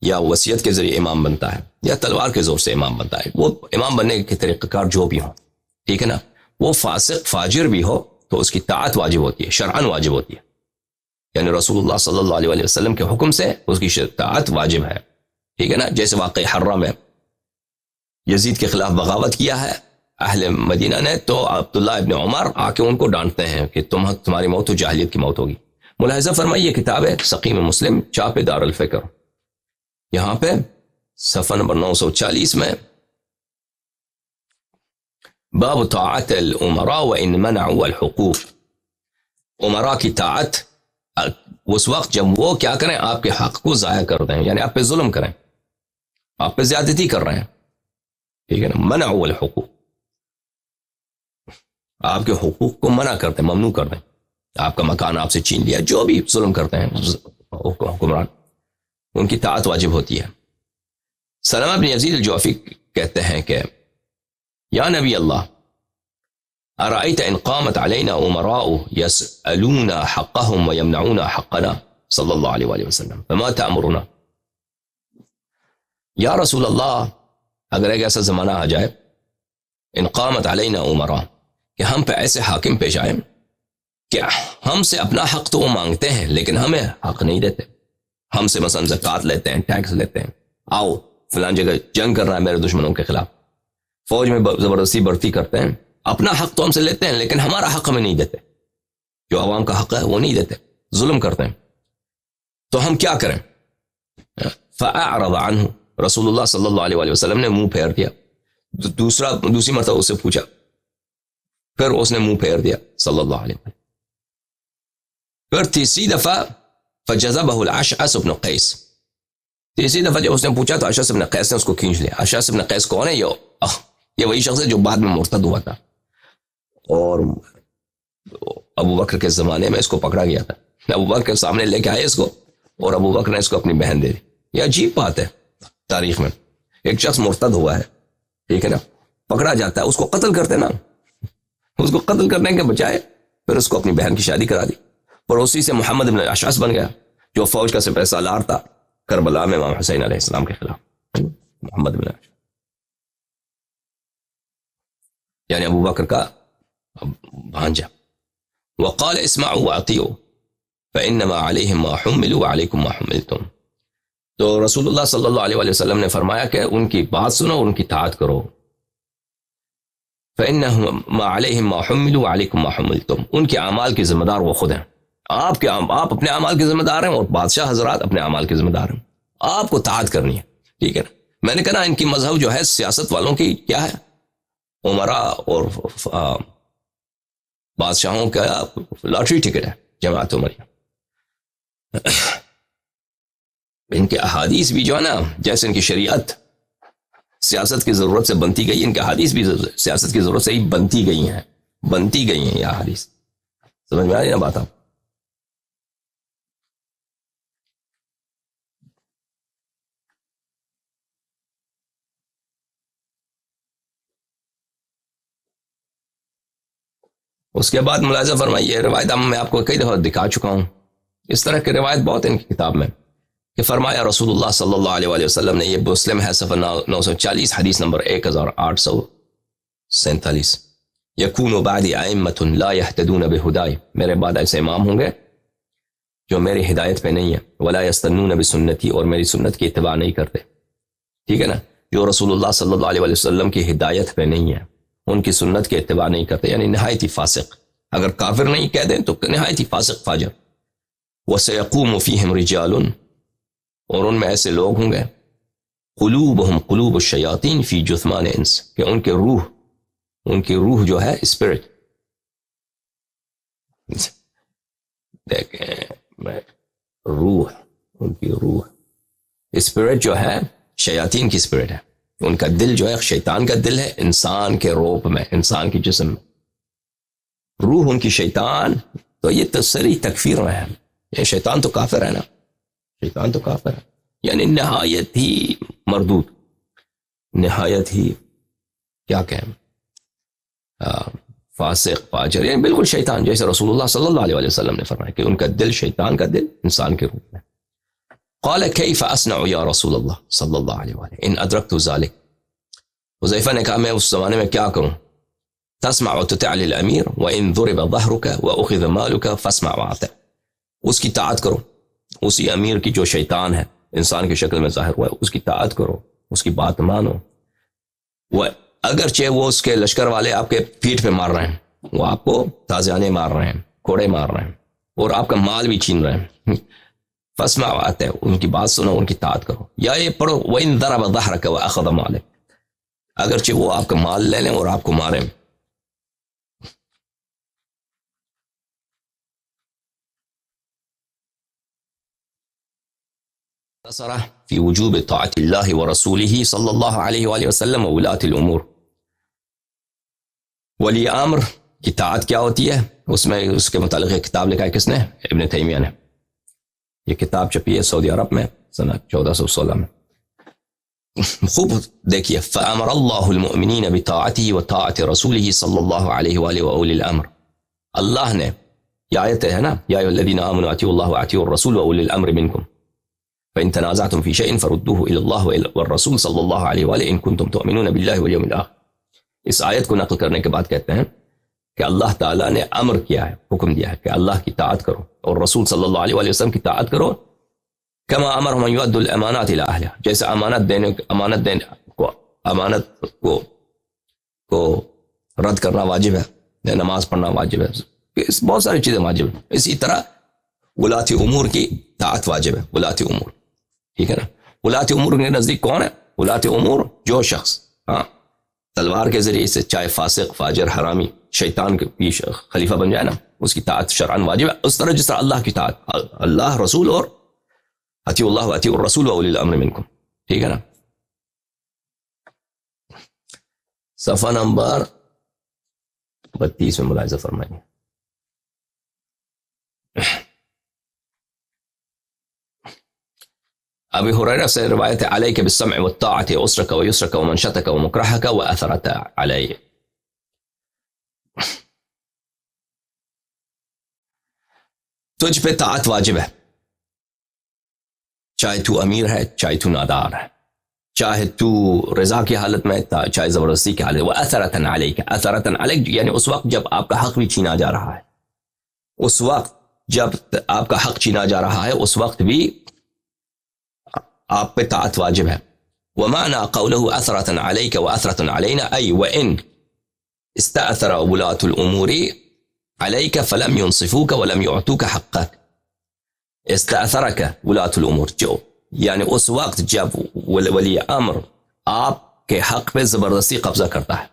یا وصیت کے ذریعے امام بنتا ہے یا تلوار کے زور سے امام بنتا ہے, وہ امام بننے کے طریقہ کار جو بھی ہوں, ٹھیک ہے نا, وہ فاسق فاجر بھی ہو تو اس کی طاعت واجب ہوتی ہے, شرعاً واجب ہوتی ہے. یعنی رسول اللہ صلی اللہ علیہ وسلم کے حکم سے اس کی طاعت واجب ہے. ٹھیک ہے نا. جیسے واقعی حرہ میں یزید کے خلاف بغاوت کیا ہے اہل مدینہ نے, تو عبداللہ ابن عمر آ کے ان کو ڈانٹتے ہیں کہ تمہاری موت تو جاہلیت کی موت ہوگی. ملاحظہ فرمائیے, یہ کتاب ہے سقیم مسلم, چاپ دار الفکر. یہاں پہ صفحہ نمبر 940 میں باب طاعت الامراء وان منعوا الحقوق, امراء کی طاعت اس وقت جب وہ کیا کریں, آپ کے حق کو ضائع کر دیں, یعنی آپ پہ ظلم کریں, آپ پہ زیادتی کر رہے ہیں. ٹھیک ہے نا. منعوا الحقوق, آپ کے حقوق کو منع کر دیں, ممنوع کر دیں. آپ کا مکان آپ سے چھین لیا, جو بھی ظلم کرتے ہیں حکمران, ان کی طاعت واجب ہوتی ہے. سلمہ بن یزید الجوفی کہتے ہیں کہ یا نبی اللہ, ارأیت ان قامت علینا امراء یسألون حقهم ویمنعون حقنا صلی اللہ علیہ وآلہ وسلم فما تأمرنا. یا رسول اللہ, اگر ایک ایسا زمانہ آ جائے, ان قامت علینا امراء, کہ ہم پہ ایسے حاکم پیش آئے کہ ہم سے اپنا حق تو وہ مانگتے ہیں لیکن ہمیں حق نہیں دیتے. ہم سے مثلا زکوٰۃ لیتے ہیں, ٹیکس لیتے ہیں, آؤ فلان جگہ جنگ کر رہا ہے میرے دشمنوں کے خلاف, فوج میں زبردستی بھرتی کرتے ہیں, اپنا حق تو ہم سے لیتے ہیں لیکن ہمارا حق ہمیں نہیں دیتے, جو عوام کا حق ہے وہ نہیں دیتے, ظلم کرتے ہیں. تو ہم کیا کریں؟ فأعرض عنہ, رسول اللہ صلی اللہ علیہ وآلہ وسلم نے منہ پھیر دیا. دوسری مرتبہ اس سے پوچھا, پھر اس نے منہ پھیر دیا صلی اللہ علیہ وسلم. پھر تیسری دفعہ فجذبہ الاشعث بن قیس, تیسری دفعہ جب اس نے پوچھا تو اشعث بن قیس نے اس کو کھینچ لیا. اشعث بن قیس کون ہے؟ یہ وہی شخص ہے جو بعد میں مرتد ہوا تھا اور ابو بکر کے زمانے میں اس کو پکڑا گیا تھا. ابو بکر کے سامنے لے کے آئے اس کو, اور ابو بکر نے اس کو اپنی بہن دے دی. یہ عجیب بات ہے تاریخ میں, ایک شخص مرتد ہوا ہے, ٹھیک ہے نا, پکڑا جاتا ہے, اس کو قتل کرتے نا, اس کو قتل کرنے کے بجائے پھر اس کو اپنی بہن کی شادی کرا دی. پڑوسی سے محمد بن اشعث بن گیا جو فوج کا سپہ سالار تھا کربلا میں امام حسین علیہ السلام کے خلاف. محمد بن اشعث یعنی ابو بکر کا بھانجا. وقال اسمعوا واطیعوا فانما علیہم ما حملوا وعلیکم ما حملتم. تو رسول اللہ صلی اللہ علیہ وآلہ وسلم نے فرمایا کہ ان کی بات سنو اور ان کی اطاعت کرو. فإنما علیہم ما حملوا وعلیکم ما حملتم. ان کے اعمال کے ذمہ دار وہ خود ہیں. آپ اپنے اعمال کے ذمہ دار ہیں اور بادشاہ حضرات اپنے اعمال کے ذمہ دار ہیں. آپ کو اطاعت کرنی ہے. ٹھیک ہے نا. میں نے کہا ان کی مذہب جو ہے سیاست والوں کی کیا ہے, عمراء اور بادشاہوں کا لاٹری ٹکٹ ہے جماعت عمریہ. ان کے احادیث بھی جو ہے نا, جیسے ان کی شریعت سیاست کی ضرورت سے بنتی گئی, ان کے احادیث بھی سیاست کی ضرورت سے ہی بنتی گئی ہیں یہ احادیث. سمجھ میں آ رہی نا بات آپ؟ اس کے بعد ملاحظہ فرمائیے, روایت میں آپ کو کئی دفعہ دکھا چکا ہوں, اس طرح کی روایت بہت ہے ان کی کتاب میں, کہ فرمایا رسول اللہ صلی اللہ علیہ وآلہ وسلم نے, یہ مسلم ہے صفحہ 940 حدیث نمبر 1847, یکون بعدی ائمۃ لا یہتدون بہدای, میرے بعد ایسے امام ہوں گے جو میری ہدایت پہ نہیں ہے, ولا یستنون بسنتی, اور میری سنت کی اتباع نہیں کرتے. ٹھیک ہے نا, جو رسول اللہ صلی اللہ علیہ وآلہ وسلم کی ہدایت پہ نہیں ہے, ان کی سنت کی اتباع نہیں کرتے, یعنی نہایت ہی فاسق. اگر کافر نہیں کہہ دیں تو نہایت ہی فاسق فاجر. وَسَيَقُومُ فِيهِمْ رِجَالٌ, اور ان میں ایسے لوگ ہوں گے, قلوبہم قلوب الشیاطین فی جثمان انس, کہ ان کی روح جو ہے اسپرٹ, دیکھیں روح, ان کی روح اسپرٹ جو ہے شیاطین کی اسپرٹ ہے. ان کا دل جو ہے شیطان کا دل ہے, انسان کے روپ میں, انسان کے جسم میں. روح ان کی شیطان, تو یہ تصریح تکفیر میں ہے. یہ شیطان تو کافر ہے نا, شیطان تو کافر ہے, یعنی نہایت ہی مردود, نہایت ہی کیا کہیں فاسق فاجر, یعنی بالکل شیطان, جیسے رسول اللہ صلی اللہ علیہ وسلم نے فرمایا کہ ان کا دل شیطان کا دل انسان کے روپ میں. قال کیف اصنع یا رسول اللہ صلی اللہ علیہ وآلہ ان ادرکت ذلک. حذیفہ نے کہا میں اس زمانے میں کیا کروں, تسمع وتطع للامیر وان ضرب ظهرك واخذ مالك فاسمع واطع. اس کی طاعت کرو, اسی امیر کی جو شیطان ہے انسان کی شکل میں ظاہر ہوا ہے, اس کی طاعت کرو, اس کی بات مانو. وہ اگرچہ وہ اس کے لشکر والے آپ کے پیٹھ پہ مار رہے ہیں, وہ آپ کو تازیانے مار رہے ہیں, کوڑے مار رہے ہیں, اور آپ کا مال بھی چھین رہے ہیں, فاسمع واطع, ان کی بات سنو, ان کی طاعت کرو. یا یہ پڑھو وَإِن ضَرَبَ ظَهْرَكَ وَأَخَذَ مَالَكَ, اگرچہ وہ آپ کا مال لے لیں اور آپ کو ماریں. فی وجوب طاعت اللہ ورسولہ صلی اللہ علیہ وآلہ وسلم وولاة الامور. ولی امر کی طاعت کیا ہوتی ہے, اس میں اس کے متعلق ایک کتاب لکھا ہے, کس نے؟ ابن تیمیہ نے. یہ کتاب چھپی ہے سعودی عرب میں سنہ 1416 میں. خوب دیکھیے, فامر اللہ المؤمنین بطاعتہ وطاعت رسولہ صلی اللہ علیہ وآلہ واولی الامر. اللہ نے, یہ آیت ہے نا, یا ایھا الذین آمنوا اطیعوا اللہ واطیعوا الرسول واولی الامر منکم فإن تنازعتم في شيء فردوه إلى الله والرسول صلى الله عليه وآله إن كنتم تؤمنون بالله واليوم الآخر. اس آیت کو نقل کرنے کے بعد کہتے ہیں کہ اللہ تعالیٰ نے امر کیا ہے, حکم دیا ہے کہ اللہ کی طاعت کرو اور رسول صلی اللہ علیہ وآلہ وسلم کی طاعت کرو. كما امرهم ان يؤدوا الامانات الى اهلها, جیسے امانت کو رد کرنا واجب ہے, نماز پڑھنا واجب ہے, بہت ساری چیزیں واجب ہیں. اسی طرح ولاۃ امور کی طاعت واجب ہے. ولاۃ امور, ٹھیک ہے نا. ولاۃ امور کے نزدیک کون ہے؟ ولاۃ امور جو شخص تلوار کے ذریعے سے, چاہے فاسق فاجر حرامی شیطان کے خلیفہ بن جائے نا, اس کی طاعت شرعاً واجب ہے. اس طرح جس طرح اللہ کی طاعت, اللہ رسول اور اطیعوا اللہ واطیعوا الرسول واولی الامر منکم, ٹھیک ہے نا. صفحہ نمبر 32 میں ملاحظہ فرمائیے. ابی ہریرہ سے روایت ہے, علیک بالسمع والطاعۃ عسرک ویسرک ومنشتک ومکرہک واثرت علی. تجھ پہ طاعت واجب ہے، چاہے تو امیر ہے چاہے تو نادار ہے، چاہے تو رضا کی حالت میں چاہے زبردستی کی حالت. وَأَثَرَةً عَلَيْكَ، اثرتاً علیک یعنی اس وقت جب آپ کا حق بھی چھینا جا رہا ہے، اس وقت جب آپ کا حق چھینا جا رہا ہے اس وقت بھی آپ پہ طاعت واجب ہے. ومعنى قوله أثرة عليك وأثرة علينا أي وإن استأثر ولاة الأمور عليك فلم ينصفوك ولم يعطوك حقك. استأثرك ولاة الأمور جو یعنی اس وقت جب ولی امر آپ کے حق پہ زبردستی قبضہ کرتا ہے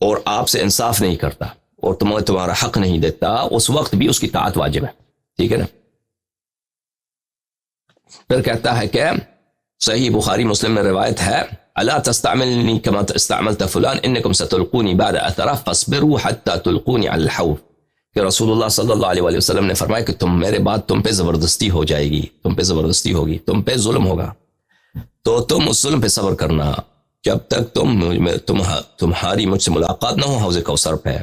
اور آپ سے انصاف نہیں کرتا اور تمہارا حق نہیں دیتا، اس وقت بھی اس کی طاعت واجب ہے. ٹھیک ہے نا. پھر کہتا ہے کہ صحیح بخاری مسلم میں روایت ہے، الا تستعملنی کما استعملت فلان انکم ستلقونی بعد اثرہ فاصبروا حتی تلقونی علی الحوض، کہ رسول اللہ صلی اللہ علیہ وسلم نے فرمایا کہ میرے بعد تم پہ زبردستی ہو جائے گی، تم پہ زبردستی ہوگی، تم پہ ظلم ہوگا، تو تم اس ظلم پہ صبر کرنا جب تک تمہاری مجھ سے ملاقات نہ ہو حوض کوثر پہ.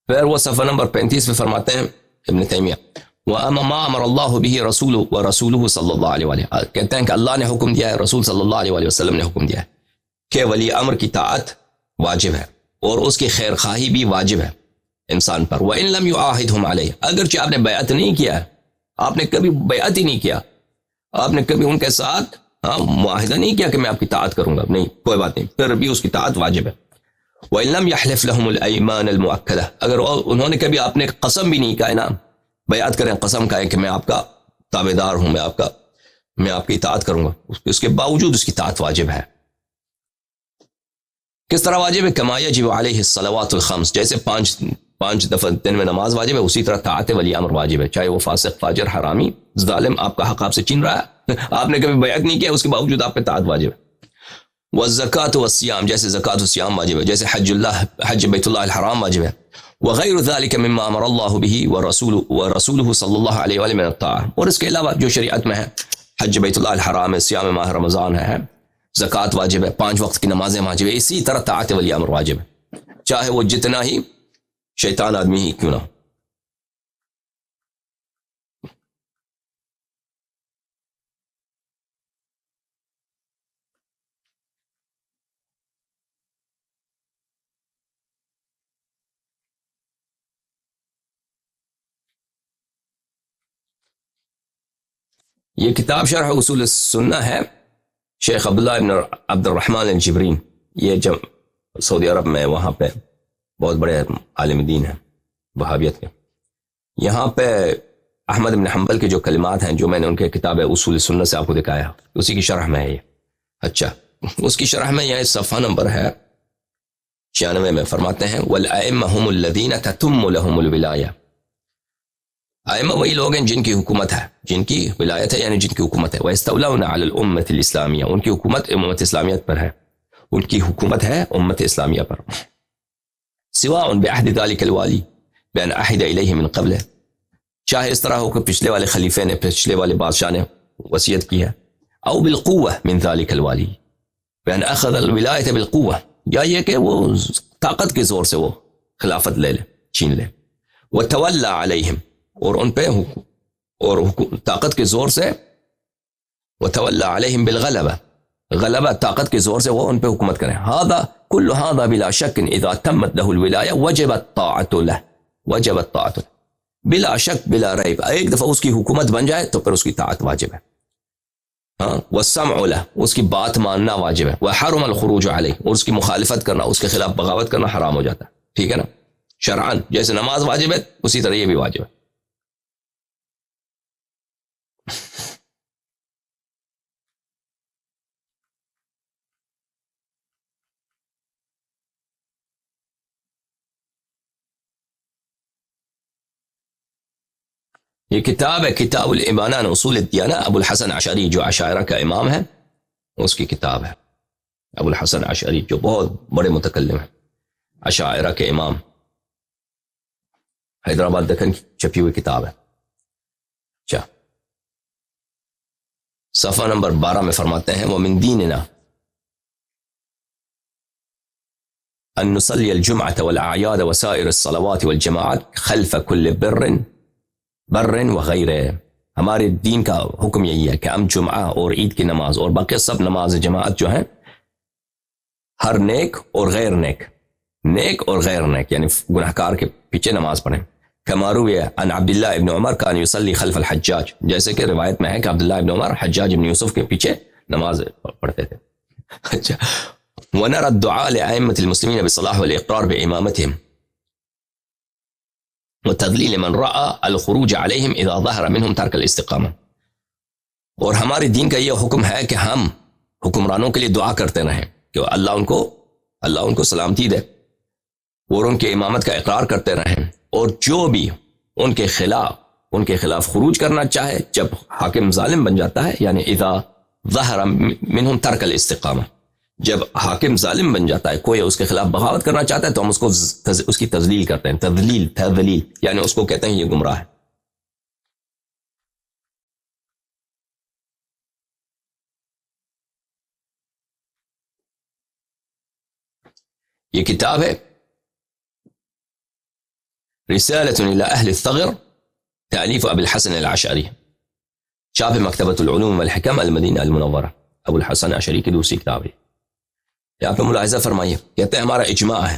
پھر وہ صفحہ نمبر 35 پہ فرماتے ہیں ابن تیمیہ، وَأَمَا مَا أَمَرَ اللَّهُ بِهِ رَسُولُهُ وَرَسُولُهُ صلی اللہ علیہ وآلہ، کہتے ہیں کہ اللہ نے حکم دیا ہے، رسول صلی اللہ علیہ وسلم نے حکم دیا ہے کہ ولی امر کی طاعت واجب ہے اور اس کی خیر خواہی بھی واجب ہے انسان پر. وَإِن لَمْ يُعَاهِدْهُمْ عَلَيْهِ، اگرچہ آپ نے بیعت نہیں کیا، آپ نے کبھی بیعت ہی نہیں کیا، آپ نے کبھی ان کے ساتھ معاہدہ نہیں کیا کہ میں آپ کی طاعت کروں گا، نہیں کوئی بات نہیں، پھر بھی اس کی طاعت واجب ہے. وَإِن لَمْ يَحْلِفْ لَهُمُ الْأَيْمَانَ الْمُؤَكَّدَةَ، اگر انہوں نے کبھی آپ نے قسم بھی نہیں کہا نا، بیعت کریں قسم کھائیں کہ میں آپ کا تابعدار ہوں، میں آپ کی اطاعت کروں گا، اس کے باوجود اس کی اطاعت واجب ہے. کس طرح واجب ہے؟ كما يجب عليه الصلوات الخمس، جیسے پانچ دفعہ دن میں نماز واجب ہے، اسی طرح طاعت ولی امر واجب ہے، چاہے وہ فاسق فاجر حرامی ظالم آپ کا حق آپ سے چھین رہا ہے، آپ نے کبھی بیعت نہیں کیا، اس کے باوجود آپ پہ طاعت واجب ہے. والزکاة والصیام، جیسے زکاة و سیام واجب ہے، جیسے حج بیت اللہ الحرام واجب ہے. وغیر ذلك مما امر اللہ به ورسولہ صلی اللہ علیہ وآلہ من الطاعہ، اور اس کے علاوہ جو شریعت میں ہے، حج بیت اللہ الحرام ہے، سیام ماہ رمضان ہے، زکوٰۃ واجب ہے، 5 وقت کی نمازیں واجب ہے، اسی طرح طاعت ولی امر واجب ہے، چاہے وہ جتنا ہی شیطان آدمی ہی کیوں نہ ہو. یہ کتاب شرح اصول السنہ ہے، شیخ عبداللہ ابن عبد الرحمن الجبرین، یہ جب سعودی عرب میں وہاں پہ بہت بڑے عالم دین ہیں وہابیت کے. یہاں پہ احمد بن حنبل کے جو کلمات ہیں جو میں نے ان کے کتاب اصول السنہ سے آپ کو دکھایا، اسی کی شرح میں ہے یہ. اچھا، اس کی شرح میں یہ صفحہ نمبر ہے 96 میں فرماتے ہیں والائمہ هم الذین تتم لهم الولایہ، ائمہ وہی لوگ ہیں جن کی حکومت ہے، جن کی ولایت ہے یعنی جن کی حکومت ہے. وَيَسْتَوْلَوْنَ عَلَى الْأُمَّةِ الْإِسْلَامِيَّةِ، ان کی حکومت امت اسلامیت پر ہے، ان کی حکومت ہے امت اسلامیہ پر. سواء بعہد ذلك الوالی بأن عہد الیہ من قبل، چاہے اس طرح ہو کہ پچھلے والے خلیفے نے، پچھلے والے بادشاہ نے وصیت کی ہے، او بالقوہ من ذلك الوالی بأن اخذ الولایت بالقوہ، یا یہ کہ وہ طاقت کے زور سے وہ خلافت لے لے، چھین لے. وتولى علیہم، اور ان پہ اور طاقت کے زور سے، وتولى علیہم بالغلبہ، غلبہ طاقت کے زور سے وہ ان پہ حکومت کریں. هذا كل هذا بلا شک اذا تمت له الولایہ وجبت طاعت له، وجبت طاعت له، بلا شک بلا ریب، ایک دفعہ اس کی حکومت بن جائے تو پھر اس کی طاعت واجب ہے. والسمع له، اس کی بات ماننا واجب ہے. وحرم الخروج علیہ، اور اس کی مخالفت کرنا، اس کے خلاف بغاوت کرنا حرام ہو جاتا ہے. ٹھیک ہے نا. شرعاً جیسے نماز واجب ہے اسی طرح یہ بھی واجب ہے. یہ کتاب ہے کتاب الابانہ عن اصول الدیانہ، ابو الحسن عشعری جو عشائرہ کا امام ہے اس کی کتاب ہے. ابو الحسن عشعری جو بہت بڑے متکلم ہیں، عشائرہ کے امام، حیدرآباد دکن کی چھپی ہوئی کتاب ہے. اچھا، صفحہ نمبر 12 میں فرماتے ہیں وَمِن دِينِنَا أن نصلي الجمعة والأعياد وسائر الصلوات والجماعات خلف كل بر وغیرہ. ہمارے دین کا حکم یہی ہے کہ ہم جمعہ اور عید کی نماز اور باقی سب نماز جماعت جو ہیں ہر نیک اور غیر نیک، نیک اور غیر نیک یعنی گناہکار کے پیچھے نماز پڑھیں. كما روي عن عبد الله بن عمر كان يصلي خلف الحجاج، جیسے کہ روایت میں ہے کہ عبداللہ ابن عمر حجاج بن یوسف کے پیچھے نماز پڑھتے تھے. اچھا، ونرى الدعاء لأئمة المسلمين بالصلاح والإقرار بإمامتهم وتذليل من رأى الخروج عليهم إذا ظهر منهم ترك الاستقامة. اور ہمارے دین کا یہ حکم ہے کہ ہم حکمرانوں کے لیے دعا کرتے رہیں کہ اللہ ان کو سلامتی دے اور ان کے امامت کا اقرار کرتے رہیں، اور جو بھی ان کے خلاف خروج کرنا چاہے جب حاکم ظالم بن جاتا ہے، یعنی اذا ظہر منہم ترک الاستقامہ، جب حاکم ظالم بن جاتا ہے، کوئی اس کے خلاف بغاوت کرنا چاہتا ہے تو ہم اس کی تذلیل کرتے ہیں. تذلیل یعنی اس کو کہتے ہیں یہ گمراہ ہے. یہ کتاب ہے رسالة إلى أهل الثغر، تأليف أبي الحسن العشعری، چاپ مکتبۃ العلوم والحکم المدینہ المنورہ، ابو الحسن عشعری کی دوسری کتاب ہے. یہاں پہ ملاحظہ فرمائیے، کہتے ہیں ہمارا اجماع ہے،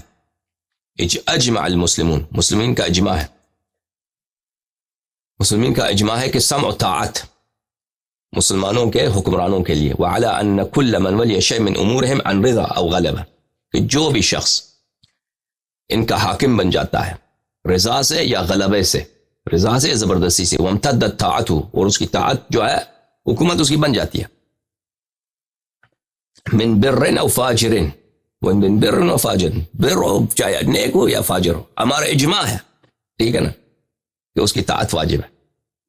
اجمع المسلمون، مسلمین کا اجماع ہے، مسلمین کا اجماع ہے کہ سمع و طاعت مسلمانوں کے حکمرانوں کے لیے، وعلى أن كل من ولي شيء من أمورهم عن رضا أو غلبہ، کہ جو بھی شخص ان کا حاکم بن جاتا ہے رضا سے یا غلبے سے، رضا سے زبردستی سے، وامتدت طاعت، اور اس کی طاعت جو ہے حکومت اس کی بن جاتی ہے، من بر او فاجر، من بر او فاجر، بر ہو چاہے نیک ہو یا فاجر ہو، ہمارا اجماع ہے، ٹھیک ہے نا، کہ اس کی طاعت واجب ہے،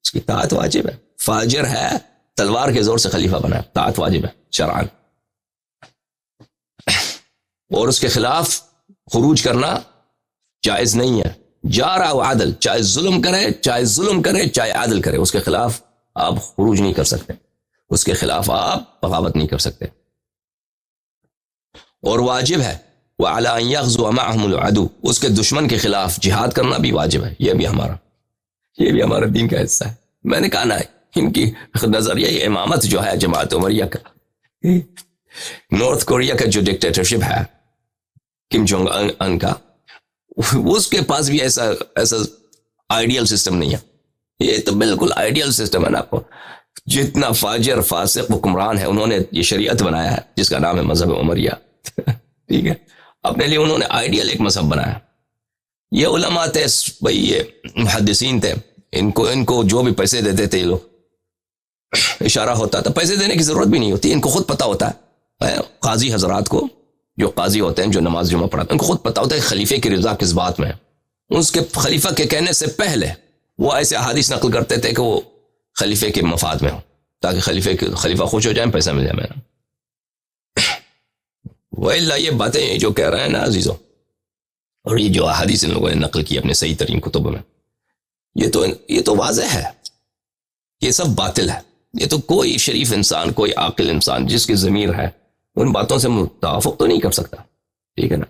اس کی طاعت واجب ہے. فاجر ہے تلوار کے زور سے خلیفہ بنا ہے، طاعت واجب ہے شرعاً، اور اس کے خلاف خروج کرنا جائز نہیں ہے. جارا و عدل، چاہے ظلم کرے چاہے عدل کرے، اس کے خلاف آپ خروج نہیں کر سکتے، اس کے خلاف آپ بغاوت نہیں کر سکتے. اور واجب ہے وعلی ان یغزو معهم العدو، اس کے دشمن کے خلاف جہاد کرنا بھی واجب ہے. یہ بھی ہمارا دین کا حصہ ہے. میں نے کہا نا، ان کی نظریہ امامت جو ہے جماعت عمریہ کا، نارتھ کوریا کا جو ڈکٹیٹرشپ ہے کم جونگ ان کا، اس کے پاس بھی ایسا آئیڈیل سسٹم نہیں ہے. یہ تو بالکل آئیڈیل سسٹم ہے نا. آپ کو جتنا فاجر فاسق حکمران ہے انہوں نے یہ شریعت بنایا ہے جس کا نام ہے مذہب عمریہ. ٹھیک ہے، اپنے لیے انہوں نے آئیڈیل ایک مذہب بنایا. یہ علماء تھے بھائی، یہ محدثین تھے، ان کو جو بھی پیسے دیتے تھے یہ لوگ، اشارہ ہوتا تھا، پیسے دینے کی ضرورت بھی نہیں ہوتی، ان کو خود پتہ ہوتا ہے. قاضی حضرات کو، جو قاضی ہوتے ہیں جو نماز جمعہ پڑھاتے ہیں، ان کو خود پتہ ہوتا ہے خلیفے کی رضا کس بات میں ہے. اس کے خلیفہ کے کہنے سے پہلے وہ ایسے احادیث نقل کرتے تھے کہ وہ خلیفے کے مفاد میں ہو، تاکہ خلیفہ خوش ہو جائیں، پیسہ مل جائے میرا. وَإِلَّا یہ باتیں جو کہہ رہے ہیں نا عزیزوں، اور یہ جو احادیث ان لوگوں نے نقل کی اپنے صحیح ترین کتب میں، یہ تو واضح ہے، یہ سب باطل ہے. یہ تو کوئی شریف انسان، کوئی عاقل انسان جس کی ضمیر ہے ان باتوں سے متوافق تو نہیں کر سکتا. ٹھیک ہے نا.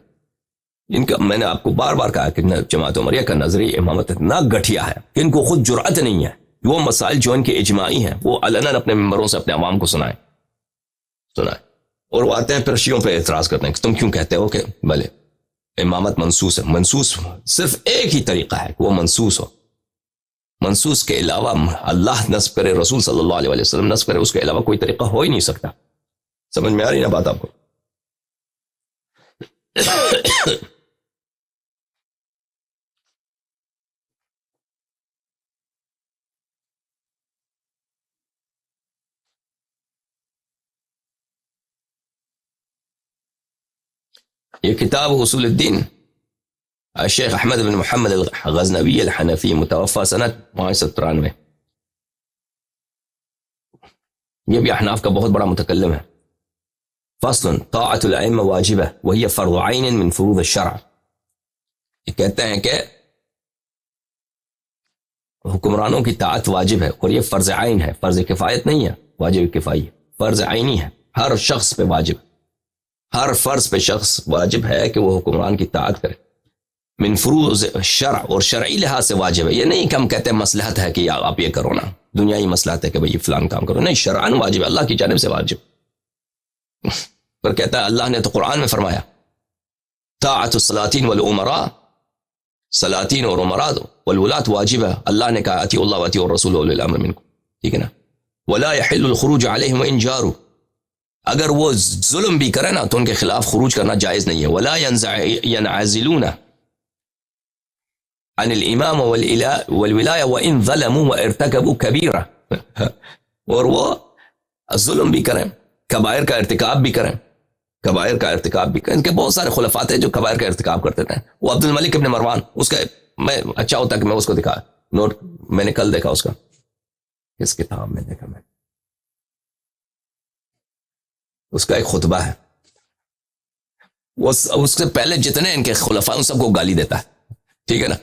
ان کا میں نے آپ کو بار بار کہا کہ جماعت عمریہ کا نظریہ امامت اتنا گھٹیا ہے کہ ان کو خود جرأت نہیں ہے وہ مسائل جو ان کے اجماعی ہیں وہ علنا اپنے ممبروں سے اپنے عوام کو سنائیں، اور وہ آتے ہیں پھر شیعوں پہ اعتراض کرتے ہیں کہ تم کیوں کہتے ہو کہ بھلے امامت منسوس ہے. منسوس صرف ایک ہی طریقہ ہے کہ وہ منسوس ہو، منسوس کے علاوہ اللہ نصب کرے، رسول صلی اللہ علیہ وسلم نصب کرے، اس کے علاوہ کوئی طریقہ ہو ہی نہیں سکتا. سمجھ میں آ رہی نا بات آپ کو؟ یہ کتاب اصول الدین الشیخ احمد بن محمد الغزنوی الحنفی، متوفى سنة 593. یہ بھی احناف کا بہت بڑا متکلم ہے. فصل طاعت الائمہ واجبہ وہی فرض عین من فروض الشرع. یہ کہتے ہیں کہ حکمرانوں کی طاعت واجب ہے، اور یہ فرض عین ہے، فرض کفایت نہیں ہے، واجب کفائی ہے، فرض عینی ہے، ہر شخص پہ واجب، ہر فرض پہ شخص واجب ہے کہ وہ حکمران کی طاعت کرے، من فروض شرع، اور شرعی لحاظ سے واجب ہے، یہ نہیں کہ ہم کہتے ہیں مصلحت ہے کہ آپ یہ کرو نا، دنیائی مصلحت ہے کہ بھئی فلان کام کرو، نہیں، شرعاً واجب ہے، اللہ کی جانب سے واجب. پر کہتا ہے اللہ نے تو قرآن میں فرمایا طاعت السلاطین والعمراء، سلاطین اور عمراء والولات واجب ہے، اللہ نے کہا اطیعوا اللہ واطیعوا الرسول واولی الامر منکم، ٹھیک ہے نا. ولا يحل الخروج علیہم وان جاروا، اگر وہ ظلم بھی کرے نا تو ان کے خلاف خروج کرنا جائز نہیں ہے. ولا ينعزلون عن الامام والولایہ وان ظلموا وارتکبوا کبیرہ، اور وہ ظلم بھی کریں، کبائر کا ارتکاب بھی کریں، کبائر کا ارتکاب بھی کریں. ان کے بہت سارے خلفات ہیں جو کبائر کا ارتکاب کرتے تھے. وہ عبد الملک ابن مروان، اس کا میں اچھا ہوتا کہ میں اس کو دکھا نوٹ، میں نے کل دیکھا اس کا، کس کتاب میں دیکھا، میں اس کا ایک خطبہ ہے، وہ اس سے پہلے جتنے ان کے خلفاء ان سب کو گالی دیتا ہے، ٹھیک ہے نا.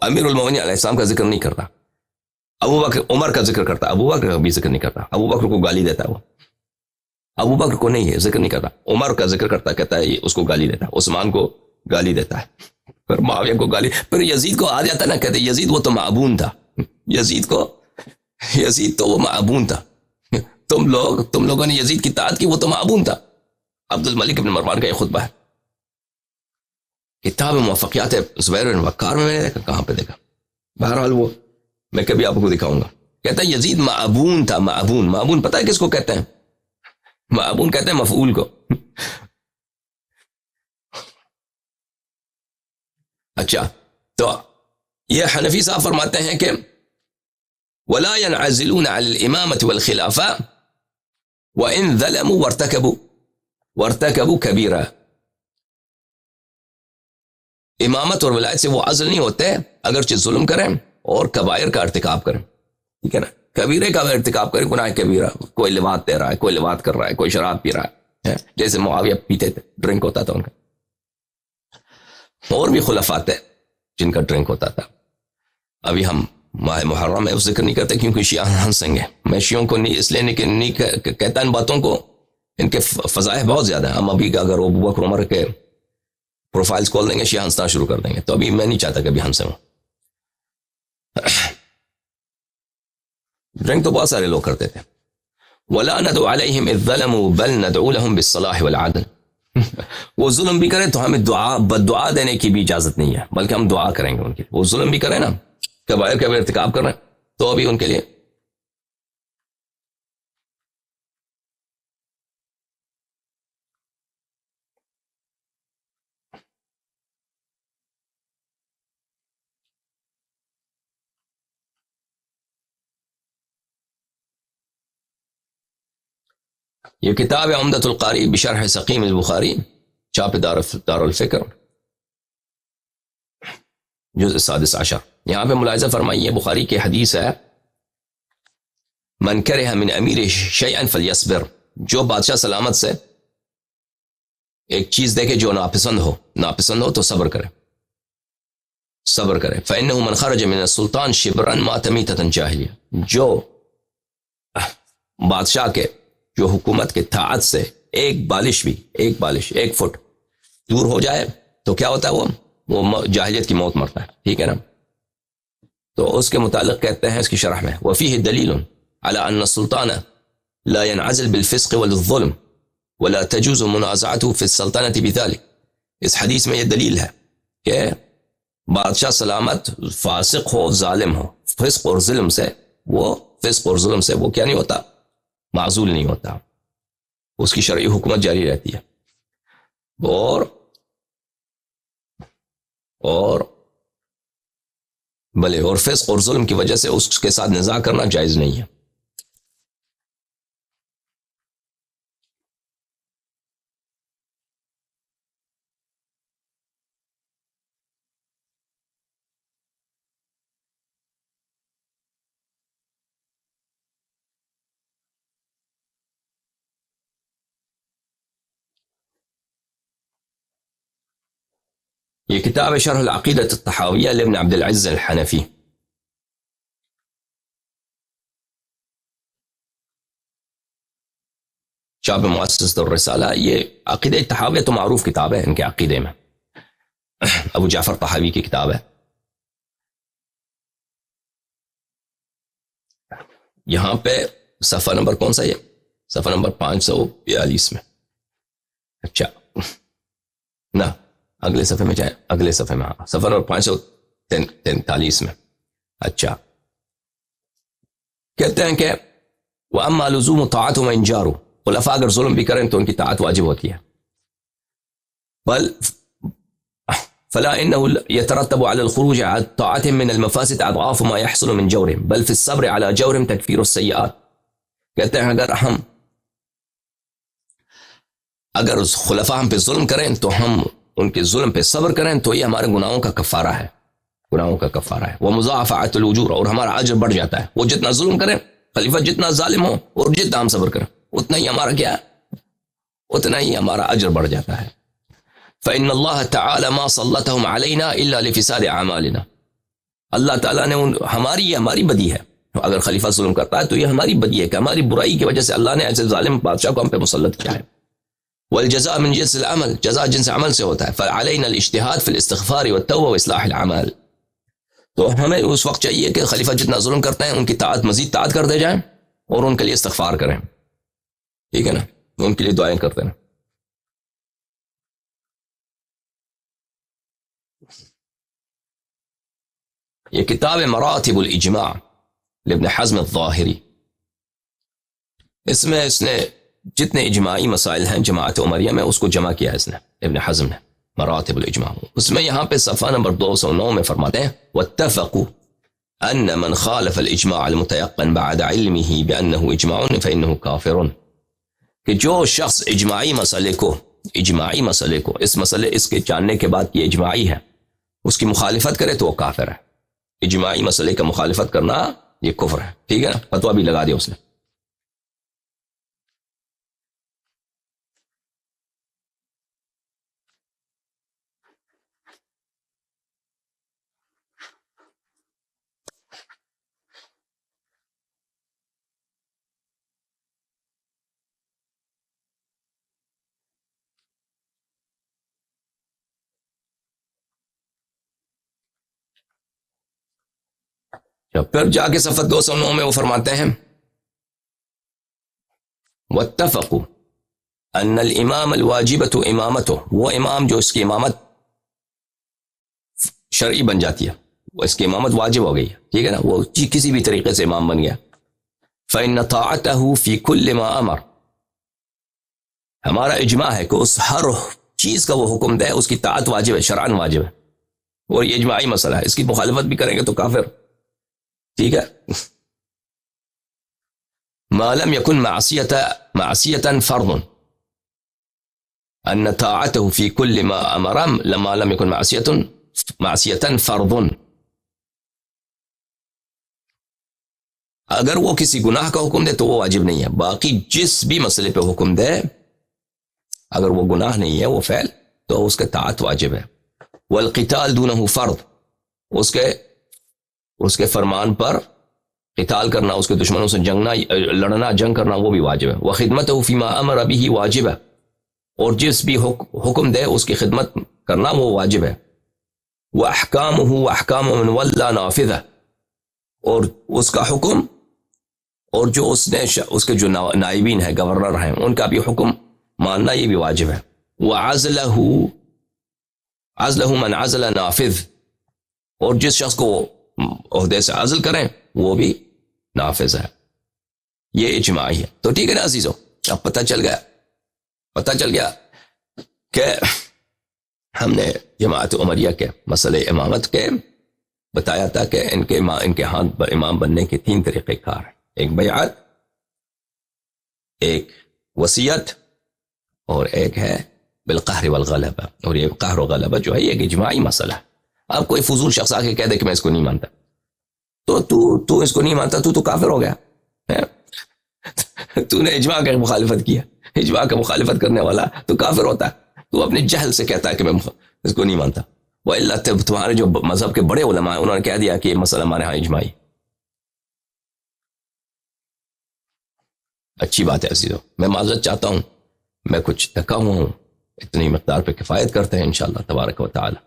امیر المومنین علیہ السلام کا ذکر نہیں کرتا، ابو بکر عمر کا ذکر کرتا، ابو بکر کا بھی ذکر نہیں کرتا، ابو بکر کو گالی دیتا ہے، وہ ابو بکر کو نہیں ہے ذکر نہیں کرتا، عمر کا ذکر کرتا، کہتا ہے اس کو گالی دیتا ہے، عثمان کو گالی دیتا ہے، پھر معاویہ کو گالی، پھر یزید کو آ جاتا نا، کہتے یزید وہ تو معبون تھا، یزید تو وہ معبون تھا، تم لوگوں نے یزید کی اطاعت کی، وہ تو معبون تھا. عبد الملک ابن مروان کا یہ خطبہ ہے، کتاب موافقیات زبیر بن وقار میں نے دیکھا، کہاں پہ دیکھا، بہرحال وہ میں کبھی آپ کو دکھاؤں گا. کہتا ہے یزید معبون تھا، معبون پتہ ہے کس کو کہتے ہیں؟ معبون کہتے ہیں مفعول کو. اچھا، تو یہ حنفی صاحب فرماتے ہیں کہ ولا ينعزلون عن الامامة والخلافة وان ظلموا وارتكبوا كبيرة، امامت اور ولایت سے وہ عزل نہیں ہوتے اگرچہ ظلم کریں اور کبائر کا ارتکاب کریں، ٹھیک ہے نا، کبیرے کا ارتکاب کریں، گناہ کبیرہ، کوئی لواط دے رہا ہے، کوئی لواط کر رہا ہے، کوئی شراب پی رہا ہے، جیسے معاویہ پیتے تھے، ڈرنک ہوتا تھا ان کا، اور بھی خلفات ہیں جن کا ڈرنک ہوتا تھا. ابھی ہم ماہ محرم میں ذکر نہیں کرتے کیونکہ شیعہ ہنسیں گے، میں شیعوں کو نہیں اس لیے نہیں کہتا ان باتوں کو، ان کے فضائح بہت زیادہ ہیں. ہم ابھی اگر ابو بکر عمر کے پروفائلز کھول دیں گے شیعہ ہنسنا شروع کر دیں گے، تو ابھی میں نہیں چاہتا کہ ابھی ہنسیں. ڈرنک تو بہت سارے لوگ کرتے تھے. ولا ندعو علیہم اذ ظلموا بل ندعو لهم بالصلاح والعدل، وہ ظلم بھی کریں تو ہمیں بد دعا دینے کی بھی اجازت نہیں ہے، بلکہ ہم دعا کریں گے ان کے لیے. وہ ظلم بھی کریں نا، کبائر کا بھی ارتکاب کر رہے ہیں، تو ابھی ان کے لیے یہ کتاب ہے عمدۃ القاری بشرح سقیم البخاری، چاپ دار الفکر، جزء 16. یہاں پہ ملاحظہ فرمائیے، بخاری کی حدیث ہے من کرہ من امیر شیئا فلیصبر، جو بادشاہ سلامت سے ایک چیز دیکھے جو ناپسند ہو تو صبر کرے. فإنه من خرج من السلطان شبرا مات میتة جاہلیہ، جو بادشاہ کے جو حکومت کے طاعت سے ایک فٹ دور ہو جائے تو کیا ہوتا ہے، وہ جاہلیت کی موت مرتا ہے، ٹھیک ہے نا. تو اس کے متعلق کہتے ہیں اس کی شرح میں وفیہ دلیل على ان السلطان لا ينعزل بالفسق والظلم ولا تجوز منازعته في السلطنة بذلك، اس حدیث میں یہ دلیل ہے کہ بادشاہ سلامت فاسق ہو، ظالم ہو، فسق اور ظلم سے وہ کیا نہیں ہوتا، معزول نہیں ہوتا، اس کی شرعی حکومت جاری رہتی ہے. اور فسق اور ظلم کی وجہ سے اس کے ساتھ نزاع کرنا جائز نہیں ہے. یہ کتاب شرح العقیدۃ الطحاویہ لابن عبد العز الحنفی، شاب مؤسس الرسالہ، یہ عقیدہ طحاویہ تو معروف کتاب ہے ان کے عقیدے میں، ابو جعفر طحاوی کی کتاب ہے. یہاں پہ صفحہ نمبر کون سا؟ یہ صفحہ نمبر 542 میں. اچھا نہ اگلے صفحے میں جائیں، اگلے صفحے میں، ہاں صفحہ نمبر 543 میں. اچھا کہتے ہیں کہ وَأَمَّا لُزُومُ طَاعَتُهُمْ وَإِنْ جَارُوا، خلفاء اگر ظلم بھی کریں تو ان کی طاعت واجب ہوتی ہے. بل فلا انه يترتب على الخروج عن طاعتهم من المفاسد اضعاف ما يحصل من جورهم بل في الصبر على جورهم تكفير السيئات. کہتے ہیں اگر خلفاء ہم پہ ظلم کریں تو ہم ان کے ظلم پہ صبر کریں تو یہ ہمارے گناہوں کا کفارہ ہے، گناہوں کا کفارہ ہے. ومضاعفات الاجور، اور ہمارا اجر بڑھ جاتا ہے. وہ جتنا ظلم کریں، خلیفہ جتنا ظالم ہو اور جتنا ہم صبر کریں، اتنا ہی ہمارا کیا ہے، اتنا ہی ہمارا اجر بڑھ جاتا ہے. فإن اللہ تعالی ما سلطهم علینا الا لفساد اعمالنا، اللہ تعالیٰ نے ہماری بدی ہے. اگر خلیفہ ظلم کرتا ہے تو یہ ہماری بدی ہے کہ ہماری برائی کی وجہ سے اللہ نے ایسے ظالم بادشاہ کو ہم پہ مسلط کیا ہے. والجزاء من جنس العمل، جزاء جنس عمل سے ہوتا ہے. فعلينا الاجتهاد في الاستغفار والتوبہ واصلاح الاعمال، تو ہمیں اس وقت چاہیے کہ خلیفہ جتنا ظلم کرتے ہیں ان کی طاعت مزید طاعت کر دے جائیں اور ان کے لیے استغفار کریں. ٹھیک ہے نا، ان کے لیے دعائیں کرتے ہیں. یہ کتاب مراتب الاجماع لابن حزم الظاہری، اس میں اس نے جتنے اجماعی مسائل ہیں جماعت عمریہ میں اس کو جمع کیا اس نے، ابن حزم نے، مراتب الاجماع. اس میں یہاں پہ صفحہ نمبر 209 میں فرماتے ہیں واتفقوا ان من خالف الاجماع المتيقن بعد علمه بانه اجماع فانه كافر، کہ جو شخص اجماعی مسئلے کو اس کے جاننے کے بعد یہ اجماعی ہے اس کی مخالفت کرے تو وہ کافر ہے. اجماعی مسئلے کا مخالفت کرنا یہ کفر ہے. ٹھیک ہے نا، فتویٰ بھی لگا دیا اس نے. پھر جا کے صفحہ 209 میں وہ فرماتے ہیں واتفقوا ان الامام الواجبۃ امامتہ، وہ امام جو اس کی امامت شرعی بن جاتی ہے، وہ اس کی امامت واجب ہو گئی ہے. ٹھیک ہے نا، وہ کسی بھی طریقے سے امام بن گیا. فإن طاعته في كل ما امر، ہمارا اجماع ہے کہ اس ہر چیز کا وہ حکم دے اس کی طاعت واجب ہے، شرعاً واجب ہے. اور یہ اجماعی مسئلہ ہے، اس کی مخالفت بھی کریں گے تو کافر. ٹھیک ہے. ما لم يكن معصية فرض، ان طاعته في كل ما امر لما لم يكن معصية فرض. اگر وہ کسی گناہ کا حکم دے تو وہ واجب نہیں ہے، باقی جس بھی مسئلے پہ حکم دے اگر وہ گناہ نہیں ہے وہ فعل تو اس کے طاعت واجب ہے. والقتال دونه فرض، اس کے فرمان پر قتال کرنا، اس کے دشمنوں سے لڑنا جنگ کرنا وہ بھی واجب ہے. وخدمته فيما امر به واجب ہے، اور جس بھی حکم دے اس کی خدمت کرنا وہ واجب ہے. واحکامه واحکام من ولى نافذہ، اور اس کا حکم اور جو اس کے جو نائبین ہیں، گورنر ہیں، ان کا بھی حکم ماننا یہ بھی واجب ہے. عزلہ من عزل نافذ، اور جس شخص کو عہدے سے عزل کریں وہ بھی نافذ ہے. یہ اجماعی ہے. تو ٹھیک ہے نا عزیزو، اب پتہ چل گیا کہ ہم نے جماعت عمریہ کے مسئلے امامت کے بتایا تھا کہ ان کے ہاتھ پر امام بننے کے 3 طریقے کار ہیں، ایک بیعت، ایک وصیت، اور ایک ہے بالقہر والغلبہ. اور یہ قہر و غلبہ جو ہے یہ ایک اجماعی مسئلہ ہے. اب کوئی فضول شخص آ کے کہہ دے کہ میں اس کو نہیں مانتا، تو اس کو نہیں مانتا، تو کافر ہو گیا. تو نے اجماع کی مخالفت کیا، اجماع کا مخالفت کرنے والا تو کافر ہوتا ہے. تو اپنے جہل سے کہتا ہے کہ میں اس کو نہیں مانتا. وَإِلَّا تمہارے جو مذہب کے بڑے علماء ہیں انہوں نے کہہ دیا کہ یہ مسئلہ ہمارے ہاں اجماعی. اچھی بات ہے عزیزو، میں معذرت چاہتا ہوں، میں کچھ تھکا ہوا ہوں، اتنی مقدار پہ کفایت کرتے ہیں انشاءاللہ تبارک و تعالی.